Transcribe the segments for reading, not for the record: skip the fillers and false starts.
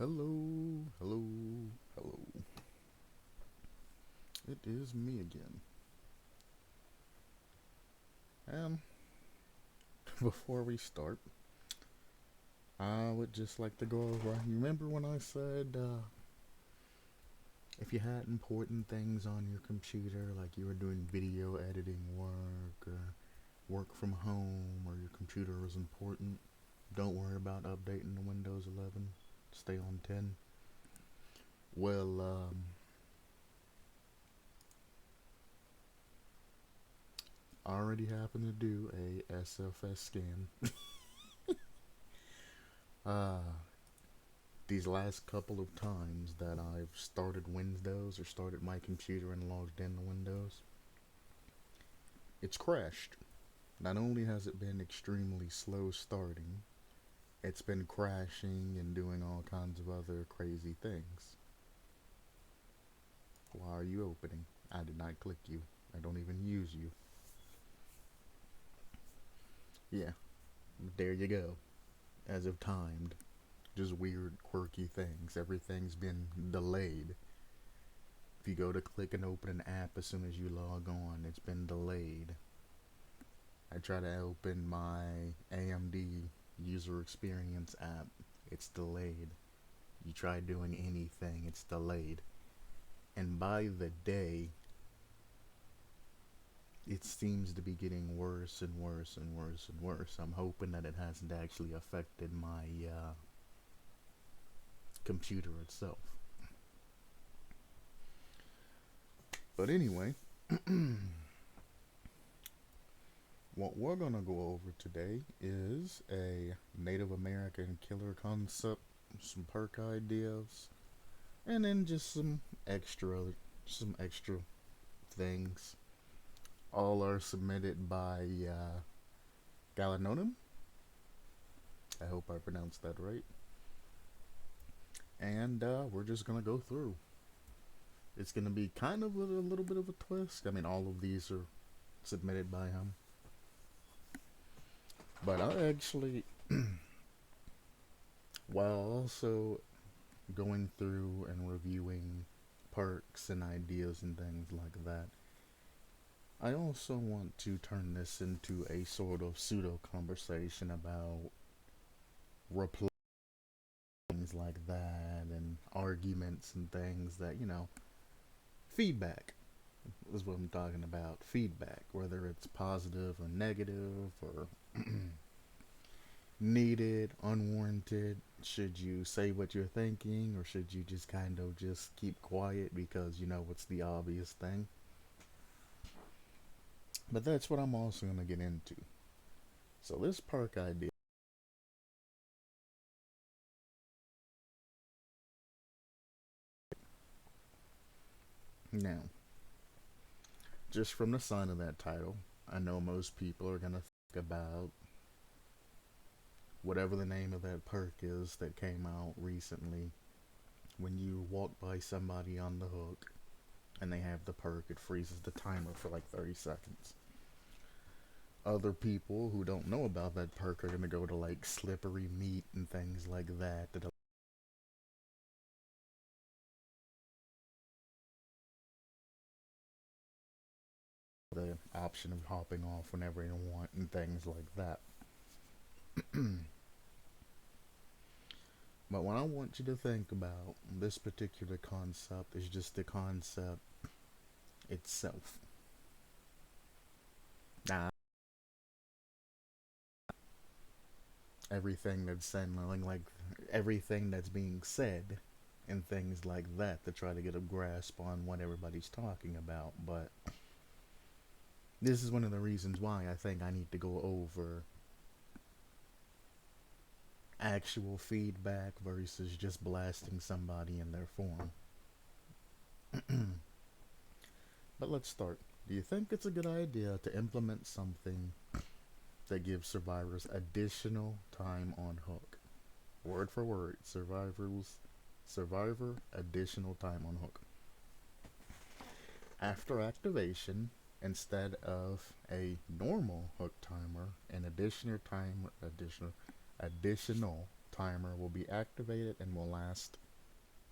Hello, hello, hello. It is me again. And before we start, I would just like to go over. You remember when I said if you had important things on your computer, like you were doing video editing work or work from home, or your computer was important, don't worry about updating to Windows 11. Stay on 10. Well, I already happen to do a SFS scan. Uh, these last couple of times that I've started Windows or started my computer and logged into Windows, it's crashed. Not only has it been extremely slow starting, it's been crashing and doing all kinds of other crazy things. Why are you opening? I did not click you. I don't even use you. Yeah, there you go. As if timed. Just weird, quirky things. Everything's been delayed. If you go to click and open an app as soon as you log on, it's been delayed. I try to open my AMD user experience app, it's delayed. You try doing anything, it's delayed. And by the day, it seems to be getting worse and worse and worse and worse. I'm hoping that it hasn't actually affected my computer itself. But anyway, what we're gonna go over today is a Native American killer concept, some perk ideas, and then just some extra things. All are submitted by Galanonum. I hope I pronounced that right. And we're just gonna go through. It's gonna be kind of a little bit of a twist. I mean, all of these are submitted by him, but I actually, while also going through and reviewing perks and ideas and things like that, I also want to turn this into a sort of pseudo conversation about reply, things like that, and arguments and things that, feedback is what I'm talking about. Feedback, whether it's positive or negative or needed, unwarranted. Should you say what you're thinking, or should you just kind of just keep quiet because you know it's the obvious thing? But that's what I'm also going to get into. So this perk idea. Now, just from the sign of that title, I know most people are going to think about whatever the name of that perk is that came out recently. When you walk by somebody on the hook and they have the perk, it freezes the timer for like 30 seconds. Other people who don't know about that perk are going to go to like slippery meat and things like that the option of hopping off whenever you want and things like that. But what I want you to think about this particular concept is just the concept itself. Now, everything that's sounding like everything that's being said and things like that to try to get a grasp on what everybody's talking about. But this is one of the reasons why I think I need to go over actual feedback versus just blasting somebody in their form. But let's start. Do you think it's a good idea to implement something that gives survivors additional time on hook? Word for word, survivor additional time on hook. After activation, instead of a normal hook timer, an additional timer will be activated and will last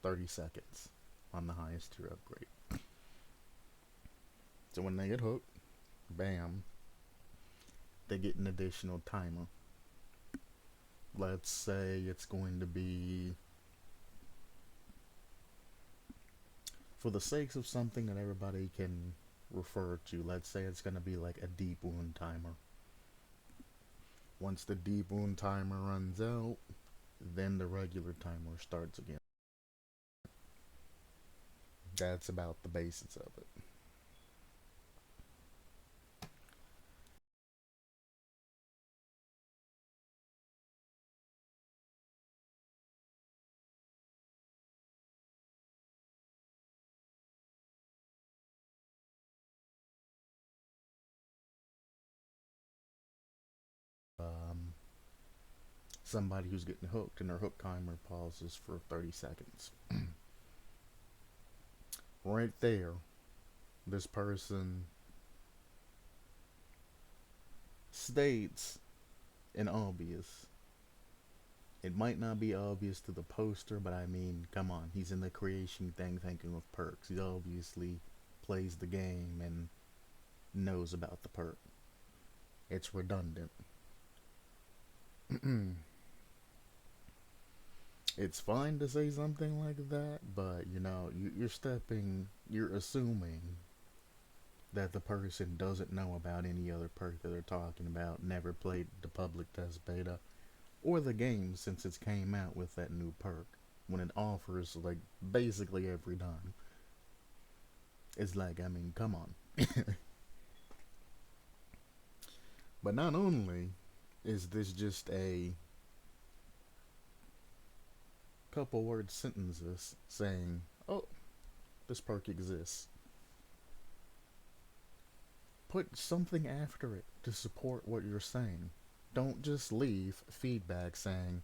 30 seconds on the highest tier upgrade. So when they get hooked, bam, they get an additional timer. Let's say it's going to be, for the sakes of something that everybody can refer to, let's say it's going to be like a deep wound timer. Once the deep wound timer runs out, then the regular timer starts again. That's about the basics of it. Um, Somebody who's getting hooked and their hook timer pauses for 30 seconds. Right there, this person states an obvious. It might not be obvious to the poster, but I mean, come on, he's in the creation thing thinking of perks. He obviously plays the game and knows about the perk. It's redundant. It's fine to say something like that, but you're assuming that the person doesn't know about any other perk that they're talking about, never played the public test beta, or the game since it's came out with that new perk, when it offers, like, basically every time. It's like, I mean, come on. But not only is this just a couple word sentences saying, oh, this perk exists, put something after it to support what you're saying. Don't just leave feedback saying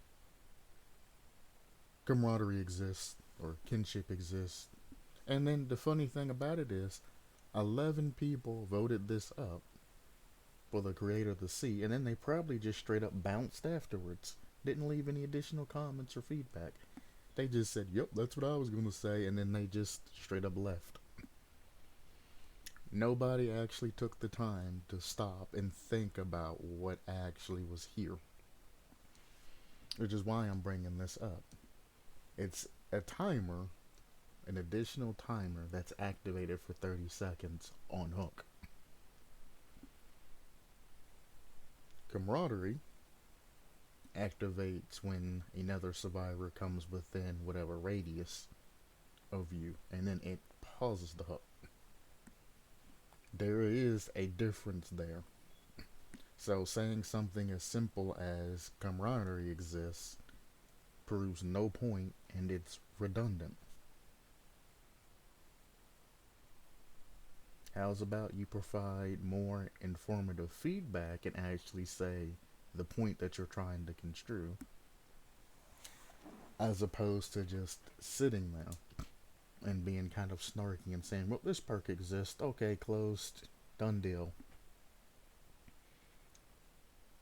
camaraderie exists or kinship exists. And then the funny thing about it is 11 people voted this up for the creator to see, and then they probably just straight up bounced afterwards. Didn't leave any additional comments or feedback. They just said, yep, that's what I was going to say, and then they just straight up left. Nobody actually took the time to stop and think about what actually was here. Which is why I'm bringing this up. It's a timer, an additional timer that's activated for 30 seconds on hook. Camaraderie activates when another survivor comes within whatever radius of you, and then it pauses the hook. There is a difference there. So saying something as simple as camaraderie exists proves no point, and it's redundant. How's about you provide more informative feedback and actually say the point that you're trying to construe, as opposed to just sitting there and being kind of snarky and saying, well, this perk exists, okay, closed, done deal.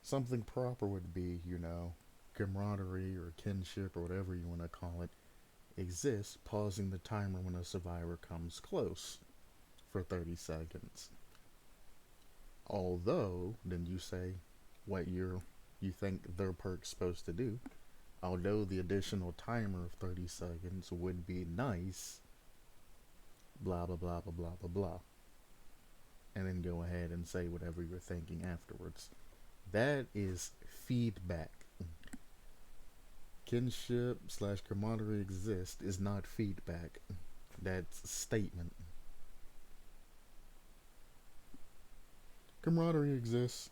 Something proper would be, camaraderie or kinship or whatever you want to call it exists, pausing the timer when a survivor comes close for 30 seconds. Although, then you say what you think their perk's supposed to do. Although the additional timer of 30 seconds would be nice, blah blah blah blah blah blah blah. And then go ahead and say whatever you're thinking afterwards. That is feedback. Kinship slash camaraderie exist is not feedback. That's statement. Camaraderie exists,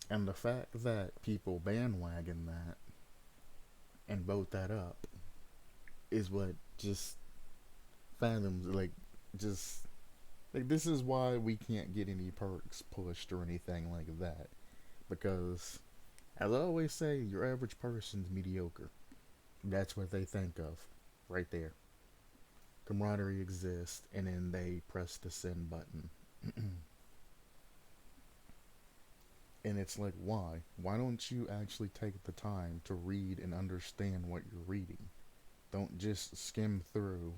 and the fact that people bandwagon that and vote that up is what just fathoms, just this is why we can't get any perks pushed or anything like that, because as I always say, your average person's mediocre. That's what they think of right there. Camaraderie exists, and then they press the send button. And it's like, why? Why don't you actually take the time to read and understand what you're reading? Don't just skim through,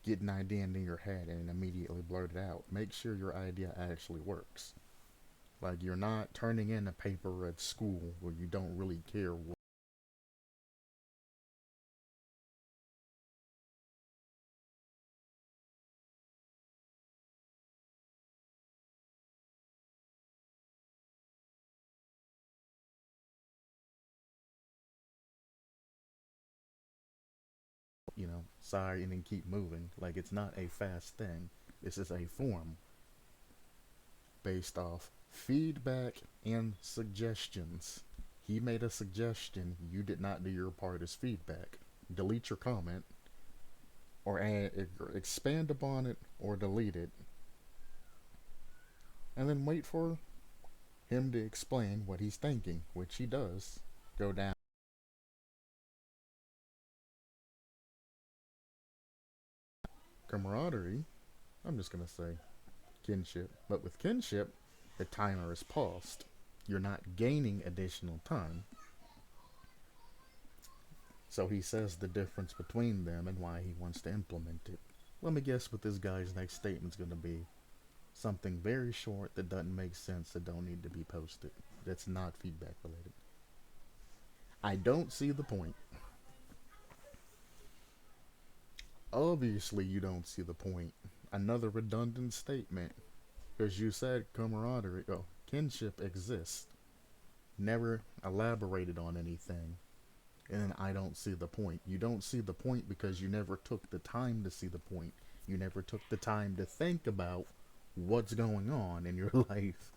get an idea into your head, and immediately blurt it out. Make sure your idea actually works. Like, you're not turning in a paper at school where you don't really care what. Sorry, and then keep moving. Like, it's not a fast thing. This is a form based off feedback and suggestions. He made a suggestion, you did not do your part as feedback. Delete your comment, or add, or expand upon it, or delete it, and then wait for him to explain what he's thinking, which he does. Go down camaraderie. I'm just gonna say kinship, but with kinship, the timer is paused. You're not gaining additional time. So he says the difference between them and why he wants to implement it. Let me guess what this guy's next statement's gonna be. Something very short that doesn't make sense, that don't need to be posted. That's not feedback related. I don't see the point. Obviously, you don't see the point. Another redundant statement. Because you said camaraderie, oh, kinship exists. Never elaborated on anything. And I don't see the point. You don't see the point because you never took the time to see the point. You never took the time to think about what's going on in your life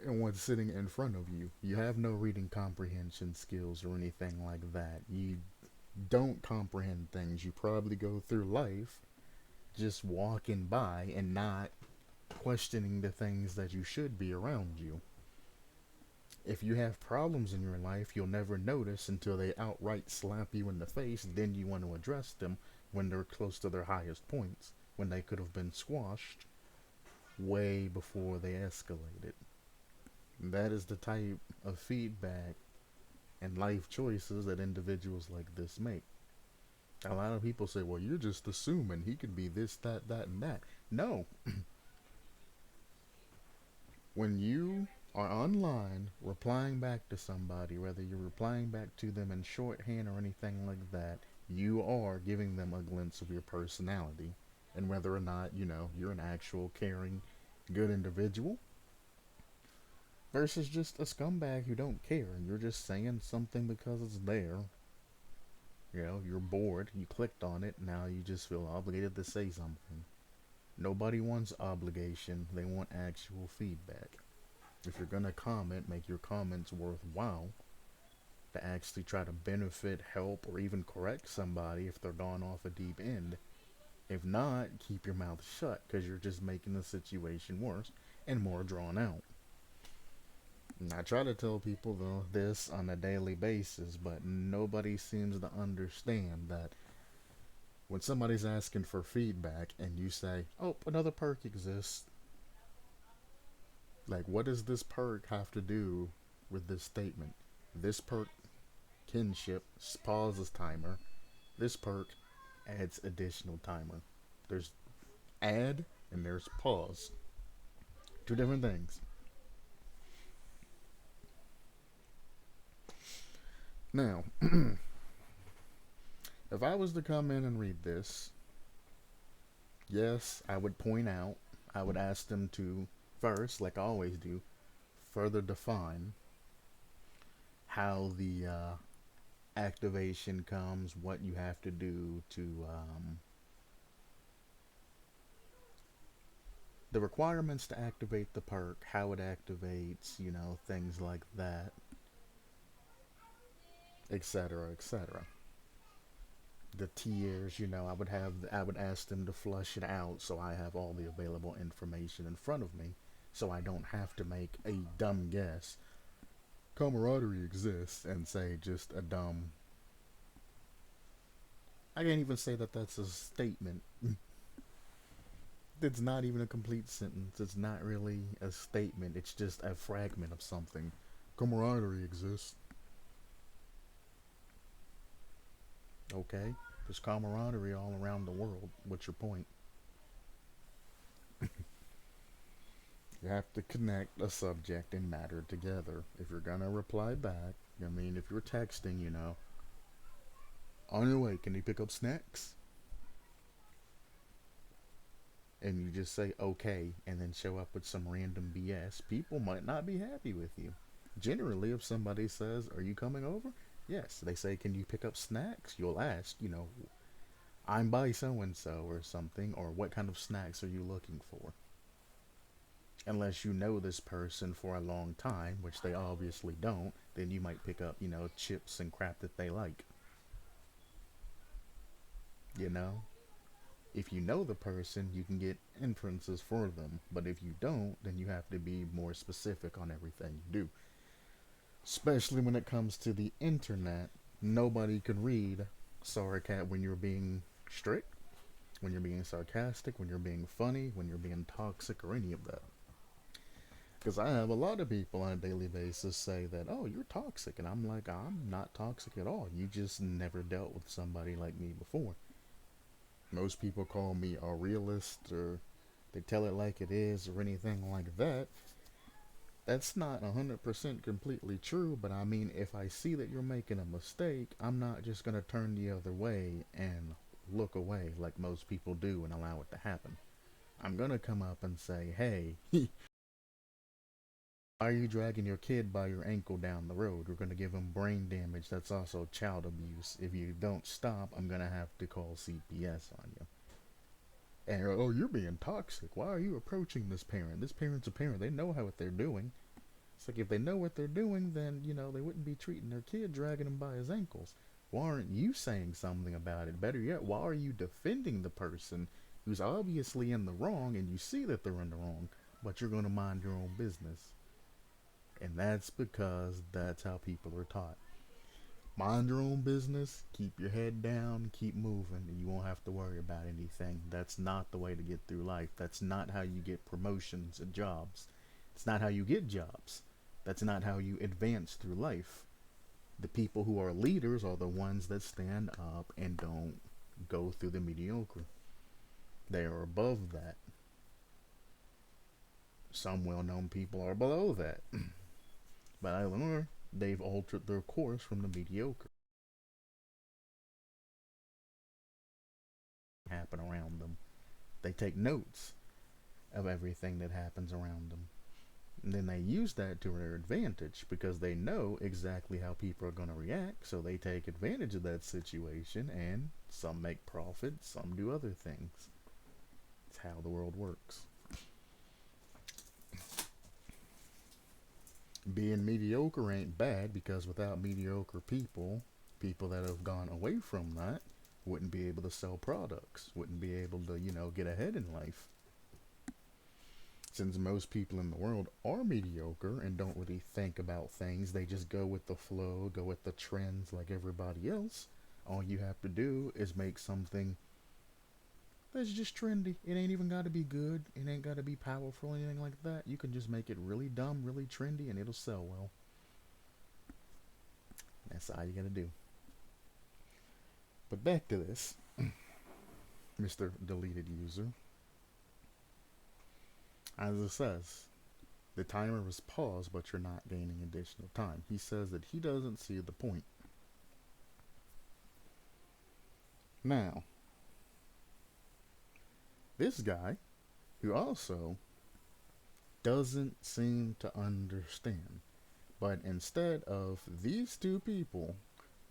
and what's sitting in front of you. You have no reading comprehension skills or anything like that. You don't comprehend things. You probably go through life just walking by and not questioning the things that you should be around you. If you have problems in your life, you'll never notice until they outright slap you in the face. Then you want to address them when they're close to their highest points, when they could have been squashed way before they escalated. That is the type of feedback and life choices that individuals like this make. A lot of people say, well, you're just assuming he could be this, that, and that. No. When you are online replying back to somebody, whether you're replying back to them in shorthand or anything like that, you are giving them a glimpse of your personality and whether or not, you're an actual caring, good individual versus just a scumbag who don't care. You're just saying something because it's there. You're bored, you clicked on it, now you just feel obligated to say something. Nobody wants obligation, they want actual feedback. If you're gonna comment, make your comments worthwhile to actually try to benefit, help, or even correct somebody if they're gone off a deep end. If not, keep your mouth shut because you're just making the situation worse and more drawn out. And I try to tell people this on a daily basis, but nobody seems to understand that when somebody's asking for feedback and you say, oh, another perk exists, like, what does this perk have to do with this statement? This perk, kinship, pauses timer. This perk adds additional timer. There's add and there's pause. Two different things. Now, if I was to come in and read this, yes, I would point out, I would ask them to first, like I always do, further define how the activation comes, what you have to do to the requirements to activate the perk, how it activates, things like that, etc., etc. The tiers, I would ask them to flush it out so I have all the available information in front of me, so I don't have to make a dumb guess. Camaraderie exists and say just a dumb. I can't even say that that's a statement. It's not even a complete sentence. It's not really a statement. It's just a fragment of something. Camaraderie exists. Okay? There's camaraderie all around the world. What's your point? You have to connect a subject and matter together. If you're gonna reply back, I mean, if you're texting, on your way, can you pick up snacks? And you just say okay and then show up with some random BS, people might not be happy with you. Generally, if somebody says, "Are you coming over?" Yes. They say, "Can you pick up snacks?" You'll ask, "I'm by so and so," or something, or "What kind of snacks are you looking for?" Unless you know this person for a long time, which they obviously don't, then you might pick up, chips and crap that they like. You know? If you know the person, you can get inferences for them. But if you don't, then you have to be more specific on everything you do. Especially when it comes to the internet, nobody can read sarcasm when you're being strict, when you're being sarcastic, when you're being funny, when you're being toxic, or any of that. Because I have a lot of people on a daily basis say that, "Oh, you're toxic." And I'm like, "I'm not toxic at all. You just never dealt with somebody like me before." Most people call me a realist, or they tell it like it is, or anything like that. That's not 100% completely true, but I mean, if I see that you're making a mistake, I'm not just going to turn the other way and look away like most people do and allow it to happen. I'm going to come up and say, "Hey, why are you dragging your kid by your ankle down the road? We're going to give him brain damage. That's also child abuse. If you don't stop, I'm going to have to call CPS on you." And "Oh, you're being toxic. Why are you approaching this parent? This parent's a parent. They know how what they're doing." It's like, if they know what they're doing, then, they wouldn't be treating their kid, dragging him by his ankles. Why aren't you saying something about it? Better yet, why are you defending the person who's obviously in the wrong and you see that they're in the wrong, but you're going to mind your own business? And that's because that's how people are taught. Mind your own business, keep your head down, keep moving, and you won't have to worry about anything. That's not the way to get through life. That's not how you get promotions and jobs. It's not how you get jobs. That's not how you advance through life. The people who are leaders are the ones that stand up and don't go through the mediocre. They are above that. Some well known people are below that. But I learned they've altered their course from the mediocre. Happen around them. They take notes of everything that happens around them. And then they use that to their advantage because they know exactly how people are going to react. So they take advantage of that situation, and some make profit, some do other things. It's how the world works. Being mediocre ain't bad, because without mediocre people, people that have gone away from that wouldn't be able to sell products, wouldn't be able to, get ahead in life. Since most people in the world are mediocre and don't really think about things, they just go with the flow, go with the trends like everybody else. All you have to do is make something that's just trendy. It ain't even got to be good. It ain't got to be powerful or anything like that. You can just make it really dumb, really trendy, and it'll sell well. That's all you gotta do. But back to this, Mr. Deleted User. As it says, the timer was paused, but you're not gaining additional time. He says that he doesn't see the point. Now, this guy, who also doesn't seem to understand, but instead of these two people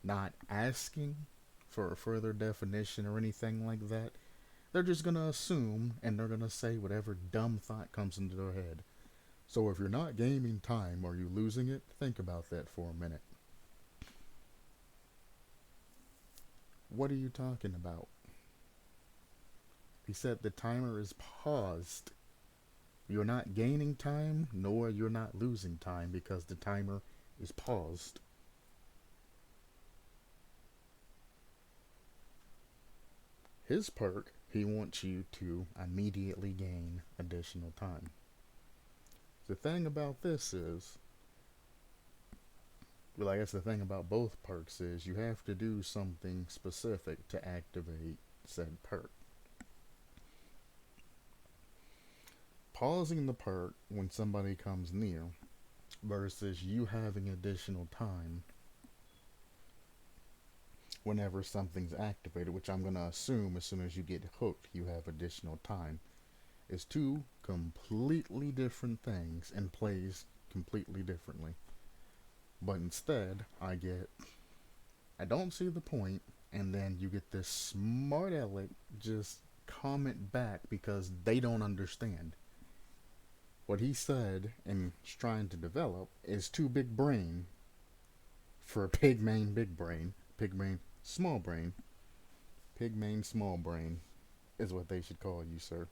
not asking for a further definition or anything like that, they're just going to assume and they're going to say whatever dumb thought comes into their head. So if you're not gaining time, or you losing it? Think about that for a minute. What are you talking about? He said the timer is paused. You're not gaining time, nor you're not losing time, because the timer is paused. His perk, He wants you to immediately gain additional time. The thing about this is, well, I guess the thing about both perks is you have to do something specific to activate said perk. Pausing the perk when somebody comes near versus you having additional time whenever something's activated, which I'm going to assume as soon as you get hooked, you have additional time, is two completely different things and plays completely differently. But instead, I don't see the point, and then you get this smart aleck just comment back because they don't understand. What he said and is trying to develop is too big brain for pigman big brain, pigman small brain, pigman small brain is what they should call you, sir.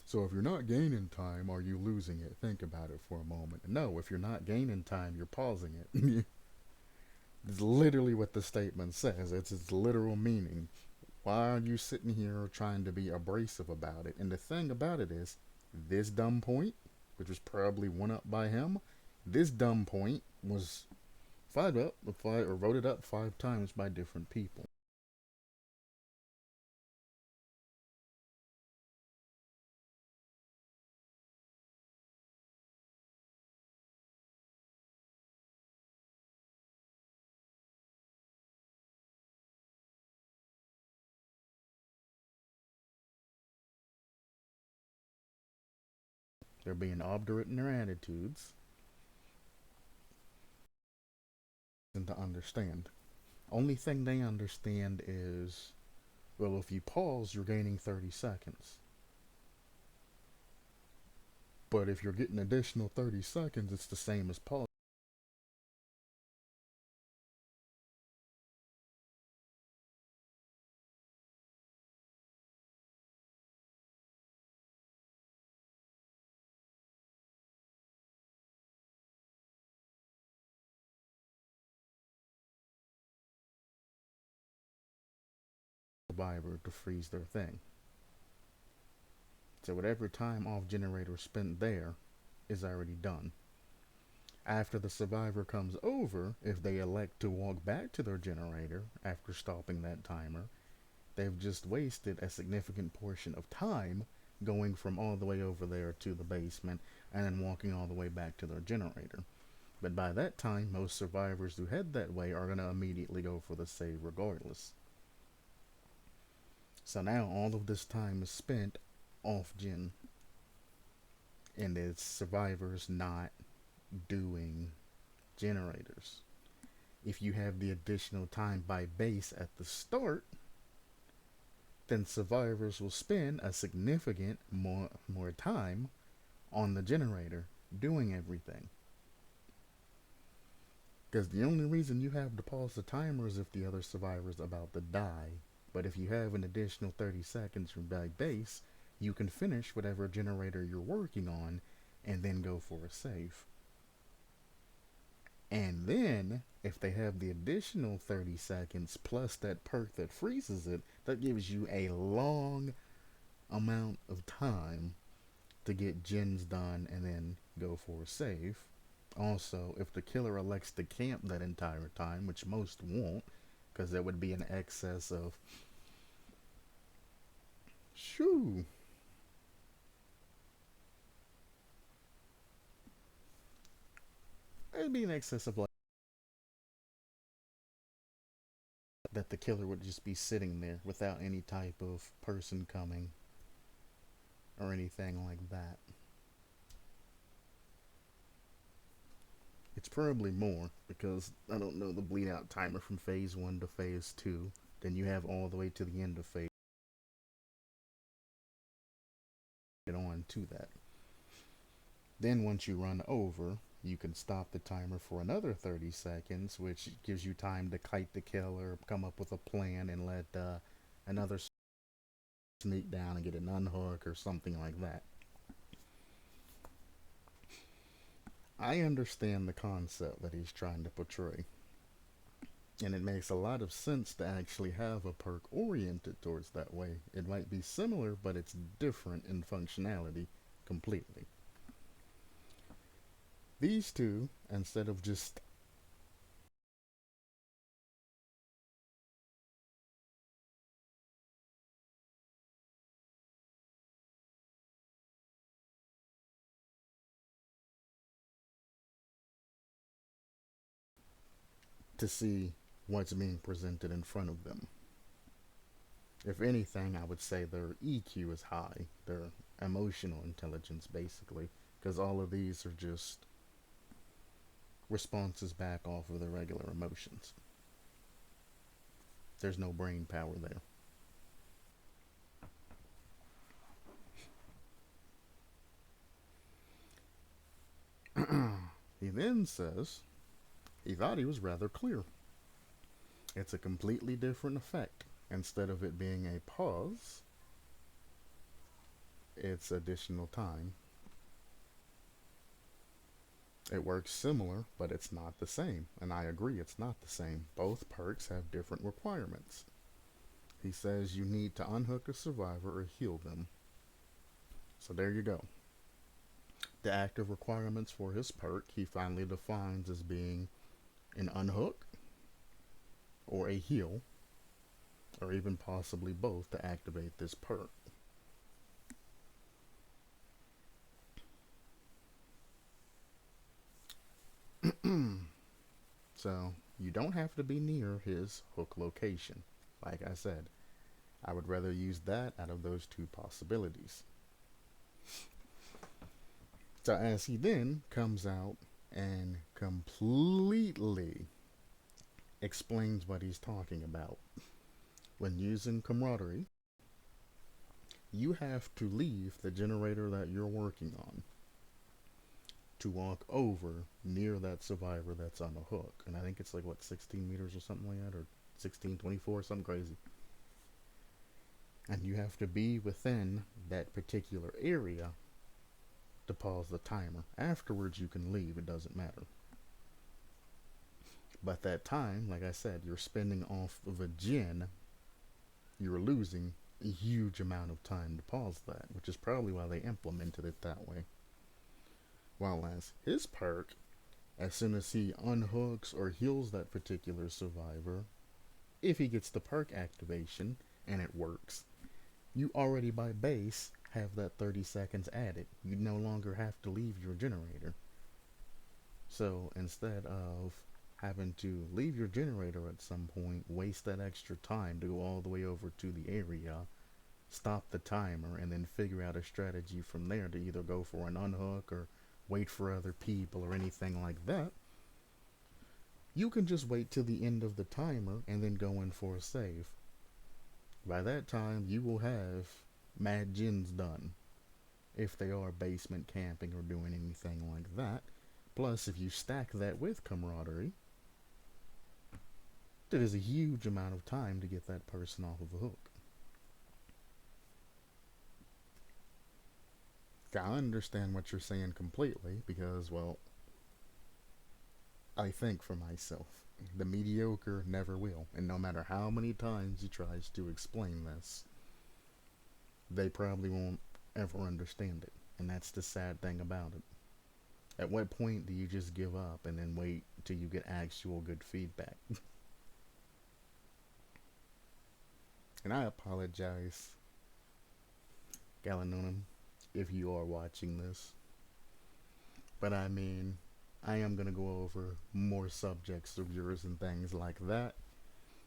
So if you're not gaining time, are you losing it? Think about it for a moment. No, if you're not gaining time, you're pausing it. It's literally what the statement says. It's its literal meaning. Why are you sitting here trying to be abrasive about it? And the thing about it is, this dumb point, which was probably one up by him, this dumb point was voted up 5 times by different people. They're being obdurate in their attitudes and to understand. Only thing they understand is, well, if you pause, you're gaining 30 seconds. But if you're getting additional 30 seconds, it's the same as pause. Survivor to freeze their thing. So whatever time off generator spent there is already done. After the survivor comes over, if they elect to walk back to their generator after stopping that timer, they've just wasted a significant portion of time going from all the way over there to the basement and then walking all the way back to their generator. But by that time, most survivors who head that way are going to immediately go for the save regardless. So now all of this time is spent off gen, and it's survivors not doing generators. If you have the additional time by base at the start, then survivors will spend a significant more time on the generator doing everything. Because the only reason you have to pause the timer is if the other survivor's about to die. But if you have an additional 30 seconds from by base, you can finish whatever generator you're working on and then go for a save. And then, if they have the additional 30 seconds plus that perk that freezes it, that gives you a long amount of time to get gens done and then go for a save. Also, if the killer elects to camp that entire time, which most won't, because there would be an excess of, shoo, it'd be an excess of like that the killer would just be sitting there without any type of person coming or anything like that. It's probably more because I don't know the bleed out timer from phase 1 to phase 2. Then you have all the way to the end of phase on to that. Then once you run over, you can stop the timer for another 30 seconds, which gives you time to kite the killer, come up with a plan, and let another sneak down and get an unhook or something like that. I understand the concept that he's trying to portray. And it makes a lot of sense to actually have a perk oriented towards that way. It might be similar, but it's different in functionality completely. These two, instead of just to see what's being presented in front of them. If anything, I would say their EQ is high, their emotional intelligence, basically, because all of these are just responses back off of the regular emotions. There's no brain power there. He then says he thought he was rather clear. It's a completely different effect. Instead of it being a pause, it's additional time. It works similar, but it's not the same. And I agree, it's not the same. Both perks have different requirements. He says you need to unhook a survivor or heal them. So there you go. The active requirements for his perk he finally defines as being an unhook or a heal, or even possibly both to activate this perk. So you don't have to be near his hook location. Like I said, I would rather use that out of those two possibilities. So as he then comes out and completely explains what he's talking about. When using camaraderie, you have to leave the generator that you're working on to walk over near that survivor that's on the hook. And I think it's like, what, 16 meters or something like that, or 16, 24, something crazy. And you have to be within that particular area to pause the timer. Afterwards, you can leave, it doesn't matter. But that time, like I said, you're spending off of a gen, you're losing a huge amount of time to pause that, which is probably why they implemented it that way. While as his perk, as soon as he unhooks or heals that particular survivor, if he gets the perk activation and it works, you already by base have that 30 seconds added. You no longer have to leave your generator. So instead of having to leave your generator at some point, waste that extra time to go all the way over to the area, stop the timer, and then figure out a strategy from there to either go for an unhook or wait for other people or anything like that, you can just wait till the end of the timer and then go in for a save. By that time, you will have mad gens done, if they are basement camping or doing anything like that. Plus, if you stack that with camaraderie, that is a huge amount of time to get that person off of a hook. I understand what you're saying completely because, well, I think for myself, the mediocre never will. And no matter how many times he tries to explain this, they probably won't ever understand it. And that's the sad thing about it. At what point do you just give up and then wait till you get actual good feedback? And I apologize, Galanonum, if you are watching this. But I mean, I am going to go over more subjects of yours and things like that.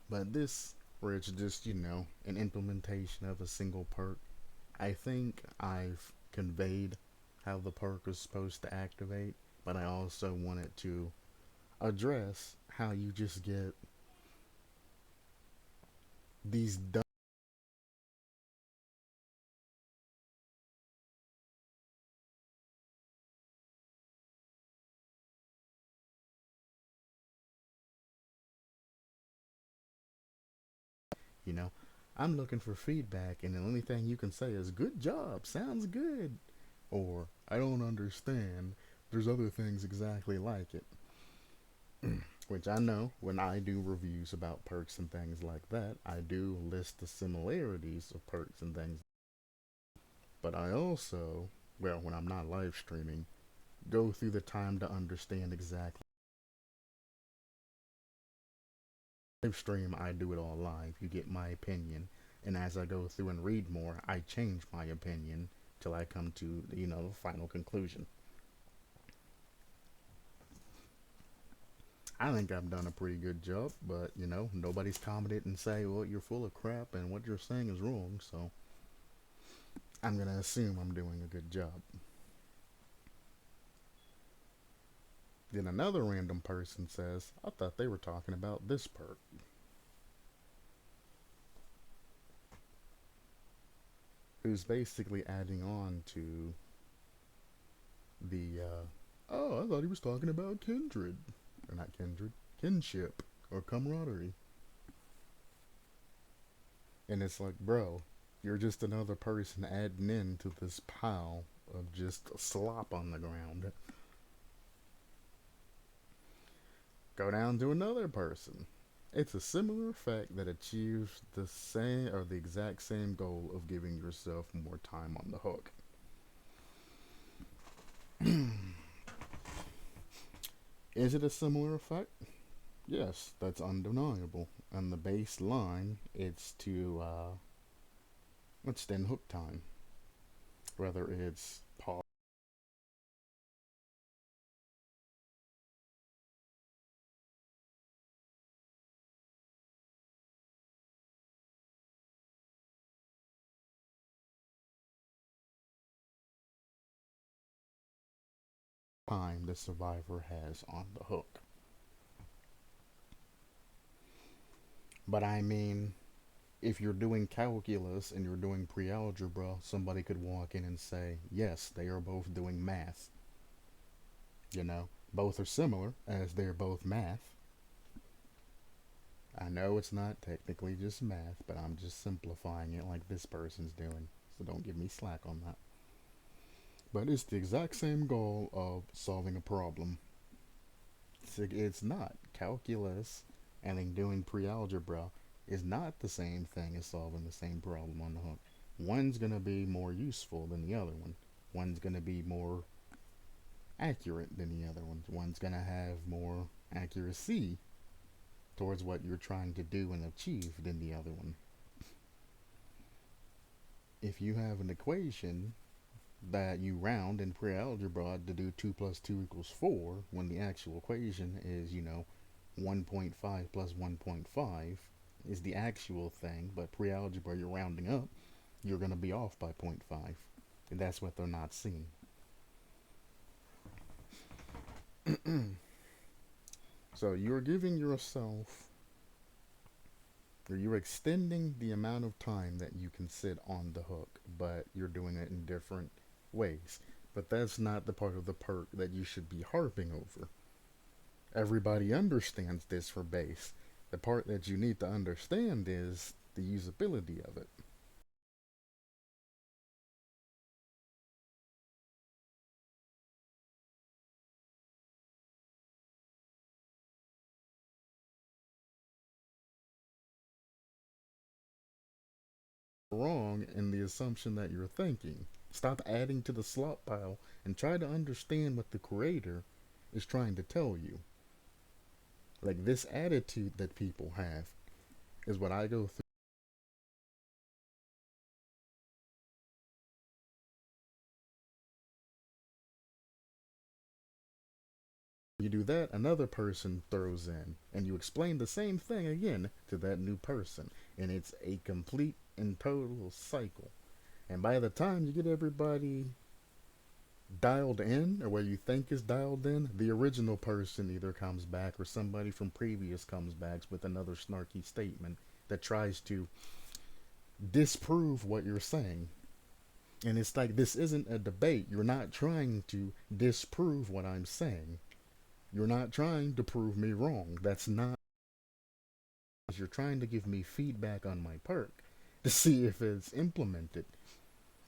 But this, where it's just, an implementation of a single perk, I think I've conveyed how the perk is supposed to activate, but I also wanted to address how you just get these dumb, you know. I'm looking for feedback, and the only thing you can say is, good job, sounds good. Or, I don't understand, there's other things exactly like it. Which I know when I do reviews about perks and things like that, I do list the similarities of perks and things. But I also, well, when I'm not live streaming, go through the time to understand exactly. Live stream, I do it all live. You get my opinion. And as I go through and read more, I change my opinion till I come to, the final conclusion. I think I've done a pretty good job, but nobody's commented and say, well, you're full of crap and what you're saying is wrong, so I'm gonna assume I'm doing a good job. Then another random person says, I thought they were talking about this perk, who's basically adding on to oh, I thought he was talking about kindred. Or not kindred, kinship, or camaraderie. And it's like, bro, you're just another person adding in to this pile of just slop on the ground. Go down to another person. It's a similar effect that achieves the same or the exact same goal of giving yourself more time on the hook. Is it a similar effect? Yes, that's undeniable. And the baseline, it's to extend hook time. Whether it's pause time the survivor has on the hook. But I mean, if you're doing calculus and you're doing pre-algebra, somebody could walk in and say, yes, they are both doing math. Both are similar as they're both math. I know it's not technically just math, but I'm just simplifying it like this person's doing. So don't give me slack on that. But it's the exact same goal of solving a problem. It's not. Calculus and then doing pre-algebra is not the same thing as solving the same problem on the hook. One's going to be more useful than the other one. One's going to be more accurate than the other one. One's going to have more accuracy towards what you're trying to do and achieve than the other one. If you have an equation that you round in pre-algebra to do 2 plus 2 equals 4 when the actual equation is, 1.5 plus 1.5 is the actual thing, but pre-algebra you're rounding up, you're going to be off by 0.5. And that's what they're not seeing. So you're giving yourself, or you're extending the amount of time that you can sit on the hook, but you're doing it in different ways. But that's not the part of the perk that you should be harping over. Everybody understands this for base. The part that you need to understand is the usability of it. Wrong in the assumption that you're thinking. Stop adding to the slop pile and try to understand what the creator is trying to tell you. Like this attitude that people have is what I go through. You do that, another person throws in, and you explain the same thing again to that new person, and it's a complete and total cycle. And by the time you get everybody dialed in, or what you think is dialed in, the original person either comes back or somebody from previous comes back with another snarky statement that tries to disprove what you're saying. And it's like, this isn't a debate. You're not trying to disprove what I'm saying. You're not trying to prove me wrong. That's not. You're trying to give me feedback on my perk to see if it's implemented.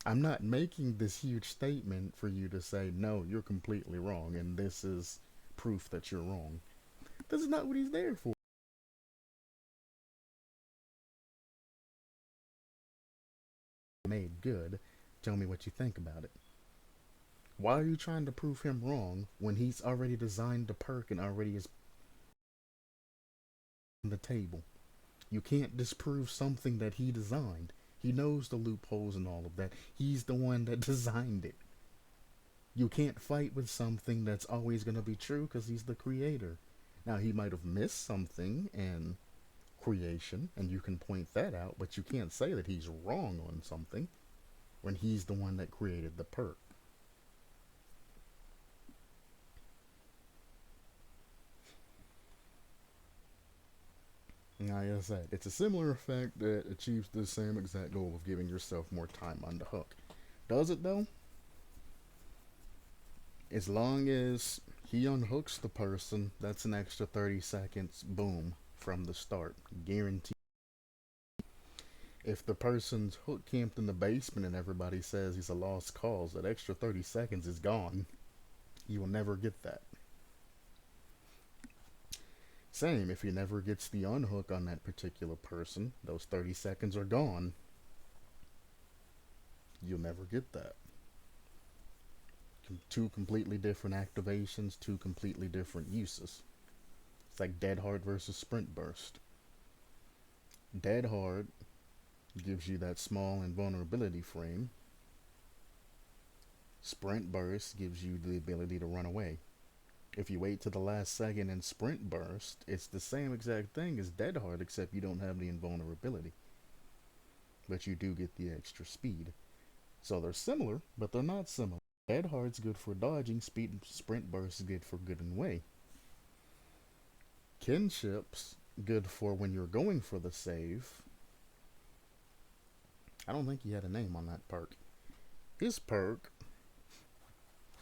I'm not making this huge statement for you to say, no, you're completely wrong, and this is proof that you're wrong. This is not what he's there for. Made good. Tell me what you think about it. Why are you trying to prove him wrong when he's already designed the perk and already is on the table? You can't disprove something that he designed. He knows the loopholes and all of that. He's the one that designed it. You can't fight with something that's always going to be true because he's the creator. Now, he might have missed something in creation, and you can point that out, but you can't say that he's wrong on something when he's the one that created the perk. Like I said, it's a similar effect that achieves the same exact goal of giving yourself more time on the hook. Does it though? As long as he unhooks the person, that's an extra 30 seconds, boom, from the start. Guaranteed. If the person's hook camped in the basement and everybody says he's a lost cause, that extra 30 seconds is gone. You will never get that. Same, if he never gets the unhook on that particular person, those 30 seconds are gone. You'll never get that. Two completely different activations, two completely different uses. It's like dead hard versus sprint burst. Dead hard gives you that small invulnerability frame. Sprint burst gives you the ability to run away. If you wait to the last second in sprint burst, it's the same exact thing as dead hard, except you don't have the invulnerability. But you do get the extra speed. So they're similar, but they're not similar. Dead hard's good for dodging, speed sprint burst is good for getting away. Kinship's good for when you're going for the save. I don't think he had a name on that perk. His perk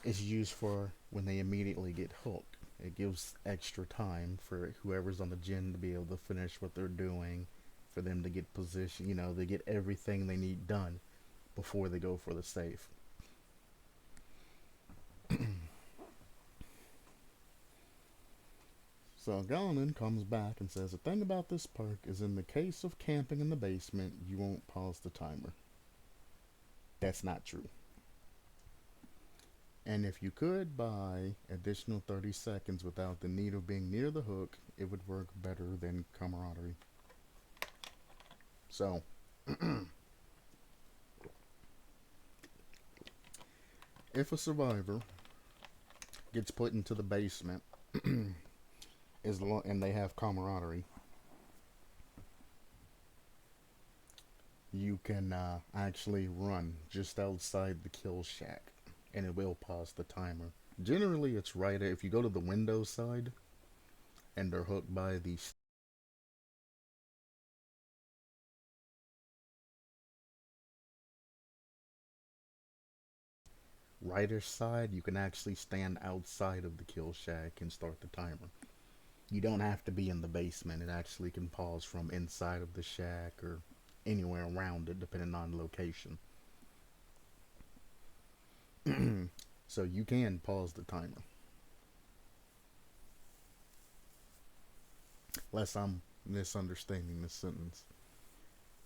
is used for when they immediately get hooked. It gives extra time for whoever's on the gym to be able to finish what they're doing, for them to get position, they get everything they need done before they go for the save. So Galanin comes back and says, the thing about this perk is in the case of camping in the basement, you won't pause the timer. That's not true. And if you could buy additional 30 seconds without the need of being near the hook, it would work better than camaraderie. So, if a survivor gets put into the basement and they have camaraderie, you can actually run just outside the kill shack and it will pause the timer. Generally, it's right if you go to the Windows side and they're hooked by the writer's side, you can actually stand outside of the kill shack and start the timer. You don't have to be in the basement. It actually can pause from inside of the shack or anywhere around it, depending on the location. So you can pause the timer. Unless I'm misunderstanding this sentence.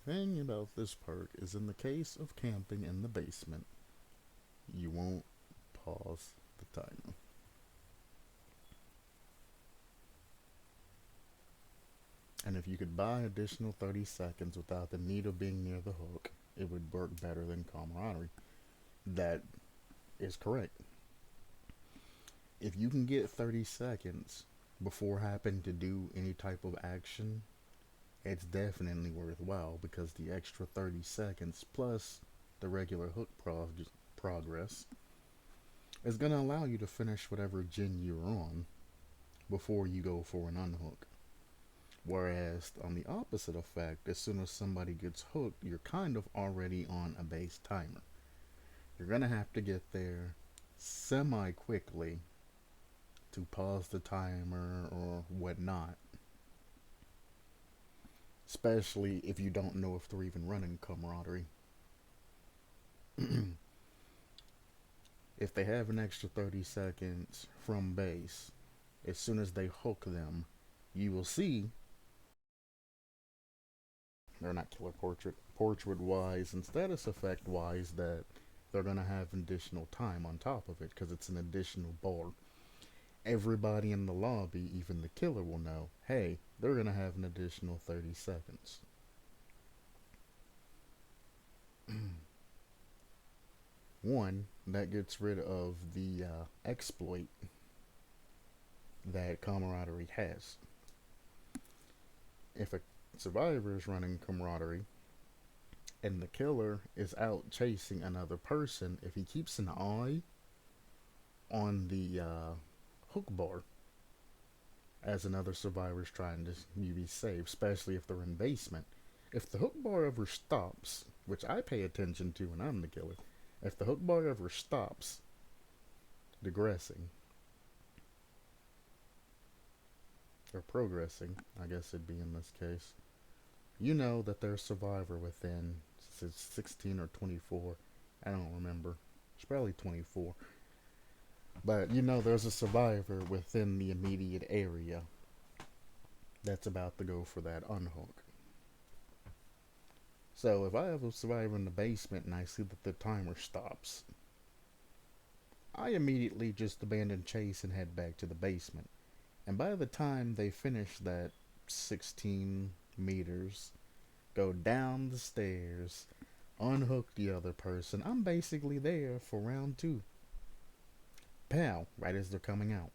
The thing about this perk is in the case of camping in the basement, you won't pause the timer. And if you could buy additional 30 seconds without the need of being near the hook, it would work better than camaraderie. That is correct. If you can get 30 seconds before having to do any type of action, it's definitely worthwhile because the extra 30 seconds plus the regular hook progress is going to allow you to finish whatever gen you're on before you go for an unhook. Whereas on the opposite effect, as soon as somebody gets hooked, you're kind of already on a base timer. You're going to have to get there semi quickly to pause the timer or whatnot. Especially if you don't know if they're even running camaraderie. If they have an extra 30 seconds from base, As soon as they hook them, you will see they're not killer portrait wise and status effect wise that they're gonna have additional time on top of it because it's an additional bar. Everybody in the lobby, even the killer, will know, hey, they're gonna have an additional 30 seconds. One, that gets rid of the exploit that camaraderie has. If a survivor is running camaraderie and the killer is out chasing another person, if he keeps an eye on the hook bar as another survivor is trying to be safe, especially if they're in basement, if the hook bar ever stops, which I pay attention to when I'm the killer, if the hook bar ever stops digressing or progressing, I guess it'd be in this case, you know that there's a survivor within 16 or 24. I don't remember. It's probably 24. But you know there's a survivor within the immediate area that's about to go for that unhook. So if I have a survivor in the basement and I see that the timer stops, I immediately just abandon chase and head back to the basement. And by the time they finish that 16 meters, go down the stairs, unhook the other person, I'm basically there for round two. Pow, right as they're coming out.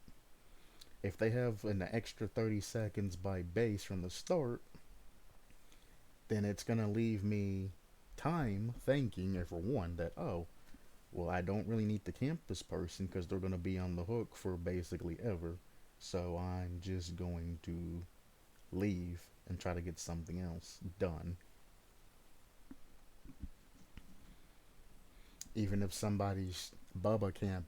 If they have an extra 30 seconds by base from the start, then it's going to leave me time thinking, for one, that, oh, well, I don't really need to camp this person because they're going to be on the hook for basically ever. So I'm just going to leave and try to get something else done. Even if somebody's Bubba camp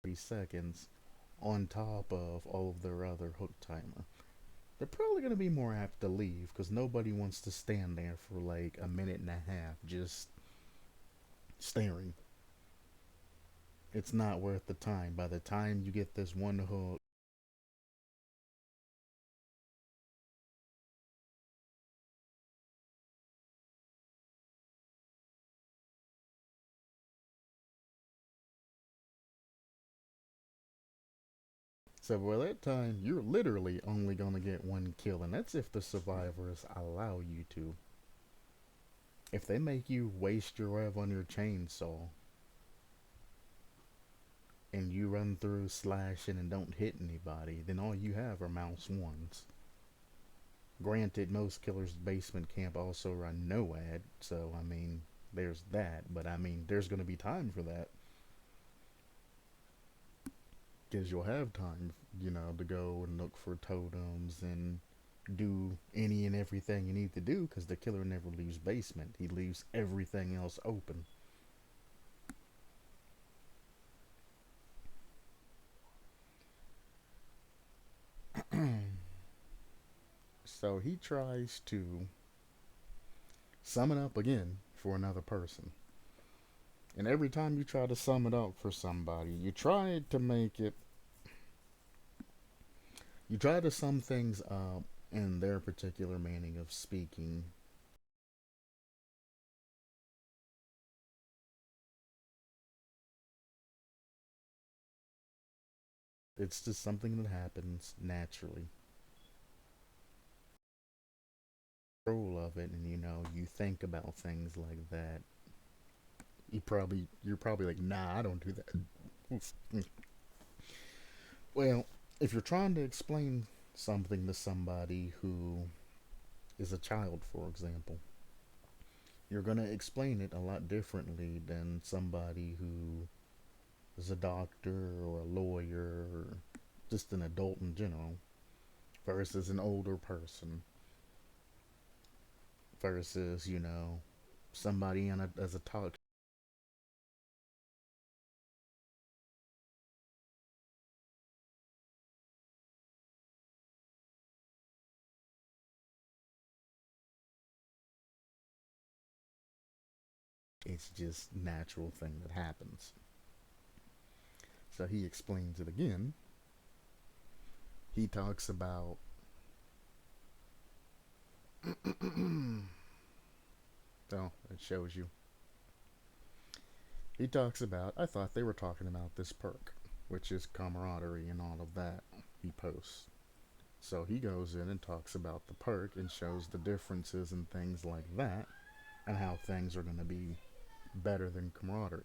30 seconds on top of all of their other hook timer, they're probably going to be more apt to leave because nobody wants to stand there for like a minute and a half just staring. It's not worth the time. By the time you get this one hook, so by that time, you're literally only gonna get one kill, and that's if the survivors allow you to. If they make you waste your rev on your chainsaw, and you run through slashing and don't hit anybody, then all you have are mouse ones. Granted, most killers' basement camp also run no ad, so I mean, there's that, but I mean, there's gonna be time for that. Because you'll have time, to go and look for totems and do any and everything you need to do because the killer never leaves basement. He leaves everything else open. So he tries to sum it up again for another person. And every time you try to sum it up for somebody, you try to sum things up in their particular meaning of speaking. It's just something that happens naturally. Rule of it, and you think about things like that. You're probably like, nah, I don't do that. Well, if you're trying to explain something to somebody who is a child, for example, you're going to explain it a lot differently than somebody who is a doctor or a lawyer or just an adult in general versus an older person versus, somebody as a talk. It's just natural thing that happens. So he explains it again. He talks about oh, it shows you. He talks about I thought they were talking about this perk, which is camaraderie and all of that. He posts. So he goes in and talks about the perk and shows the differences and things like that and how things are going to be better than camaraderie.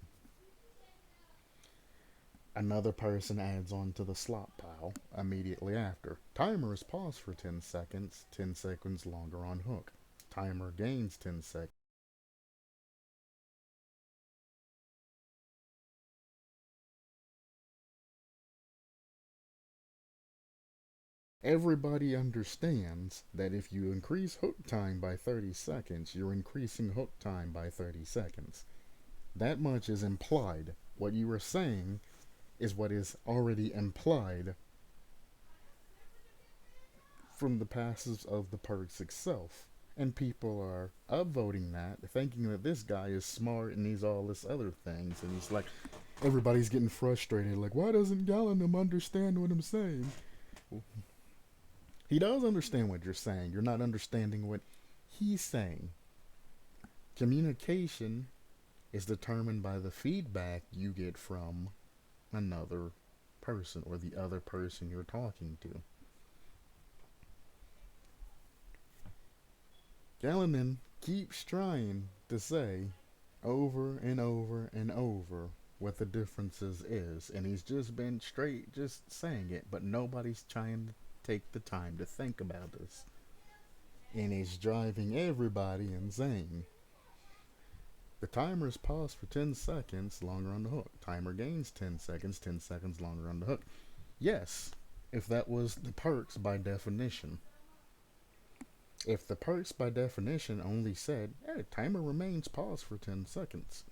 Another person adds on to the slop pile immediately after. Timer is paused for 10 seconds, 10 seconds longer on hook. Timer gains 10 seconds. Everybody understands that if you increase hook time by 30 seconds, you're increasing hook time by 30 seconds. That much is implied. What you are saying is what is already implied from the passes of the perks itself. And people are upvoting that, thinking that this guy is smart and he's all this other things. And he's like, everybody's getting frustrated. Like, why doesn't Gallinum understand what I'm saying? He does understand what you're saying. You're not understanding what he's saying. Communication is determined by the feedback you get from another person or the other person you're talking to. Gallinan keeps trying to say over and over and over what the differences is, and he's just been straight just saying it, but nobody's trying to take the time to think about this. And he's driving everybody insane. The timer is paused for 10 seconds longer on the hook. Timer gains 10 seconds longer on the hook. Yes, if that was the perks by definition. If the perks by definition only said, hey, timer remains paused for 10 seconds,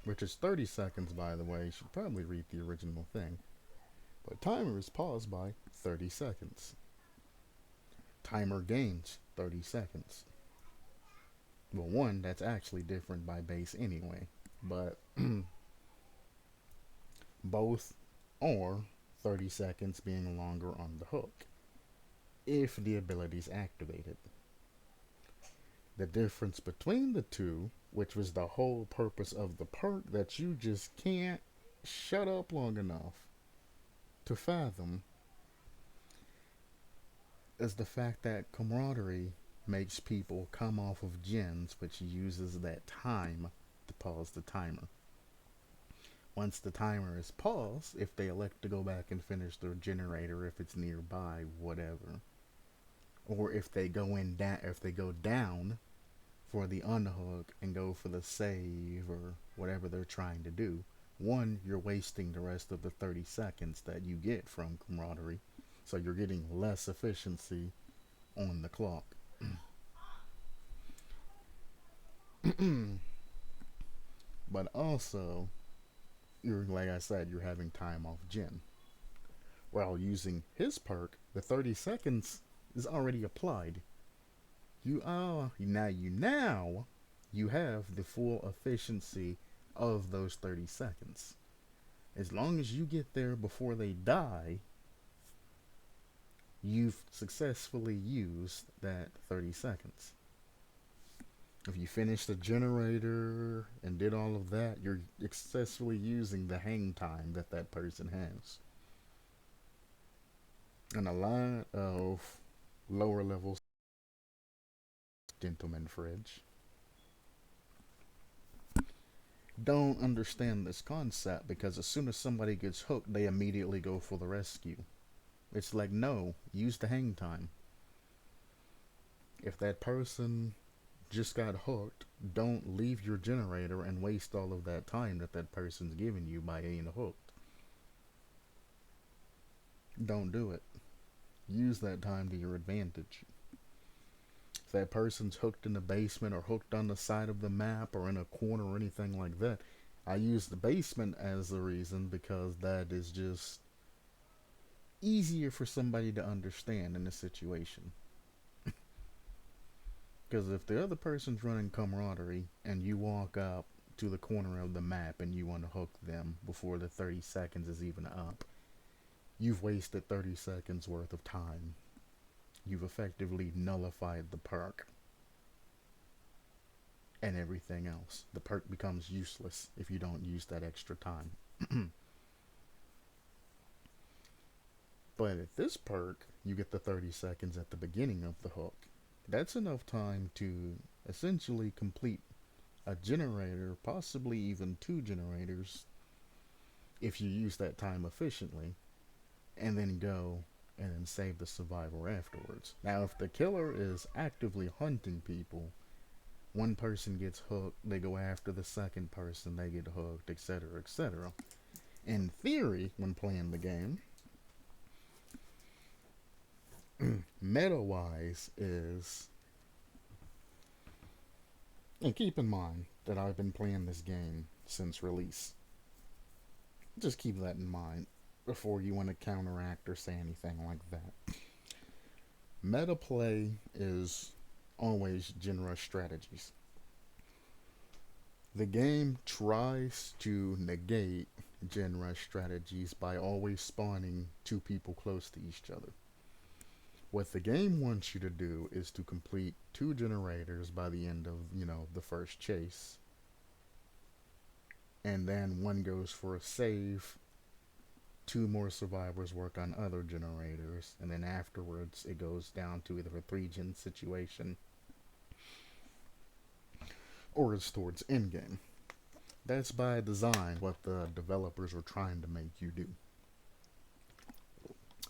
which is 30 seconds, by the way, you should probably read the original thing. But timer is paused by 30 seconds. Timer gains 30 seconds. Well, one, that's actually different by base anyway, but both are 30 seconds being longer on the hook if the ability is activated. The difference between the two, which was the whole purpose of the perk that you just can't shut up long enough to fathom, is the fact that camaraderie makes people come off of gens, which uses that time to pause the timer. Once the timer is paused, if they elect to go back and finish their generator, if it's nearby, whatever, or if they go down for the unhook and go for the save or whatever they're trying to do, one, you're wasting the rest of the 30 seconds that you get from camaraderie, so you're getting less efficiency on the clock. But also, you're like I said, you're having time off gen. While using his perk, the 30 seconds is already applied. Now you have the full efficiency of those 30 seconds. As long as you get there before they die, you've successfully used that 30 seconds. If you finish the generator and did all of that, you're successfully using the hang time that that person has. And a lot of lower levels, gentleman fridge, don't understand this concept because as soon as somebody gets hooked, they immediately go for the rescue. It's like, no, use the hang time. If that person just got hooked, don't leave your generator and waste all of that time that that person's giving you by being hooked. Don't do it. Use that time to your advantage. If that person's hooked in the basement or hooked on the side of the map or in a corner or anything like that, I use the basement as the reason because that is just easier for somebody to understand in a situation. Because if the other person's running camaraderie and you walk up to the corner of the map and you unhook them before the 30 seconds is even up, you've wasted 30 seconds worth of time. You've effectively nullified the perk and everything else. The perk becomes useless if you don't use that extra time. But at this perk, you get the 30 seconds at the beginning of the hook. That's enough time to essentially complete a generator, possibly even two generators, if you use that time efficiently, and then go and then save the survivor afterwards. Now, if the killer is actively hunting people, one person gets hooked, they go after the second person, they get hooked, etc., etc. In theory, when playing the game, meta wise is, and keep in mind that I've been playing this game since release. Just keep that in mind before you want to counteract or say anything like that. Meta play is always genre strategies. The game tries to negate genre strategies by always spawning two people close to each other. What the game wants you to do is to complete two generators by the end of, the first chase. And then one goes for a save, two more survivors work on other generators, and then afterwards it goes down to either a 3-gen situation or it's towards endgame. That's by design what the developers are trying to make you do.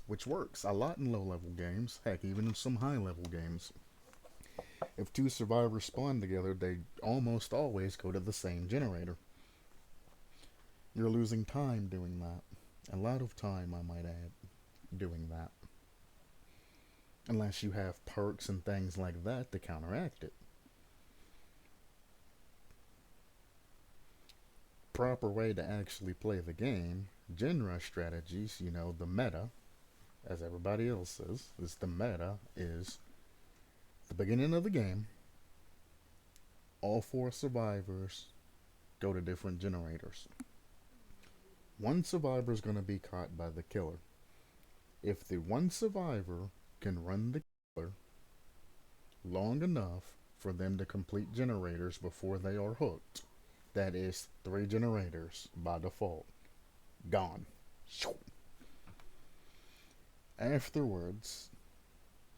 Which works a lot in low level games, heck, even in some high level games. If two survivors spawn together, they almost always go to the same generator. You're losing time doing that. A lot of time, I might add, doing that. Unless you have perks and things like that to counteract it. Proper way to actually play the game, genre strategies, the meta, as everybody else says, is the meta is the beginning of the game, all 4 survivors go to different generators. One survivor is going to be caught by the killer. If the one survivor can run the killer long enough for them to complete generators before they are hooked, that is 3 generators by default. Gone. Afterwards,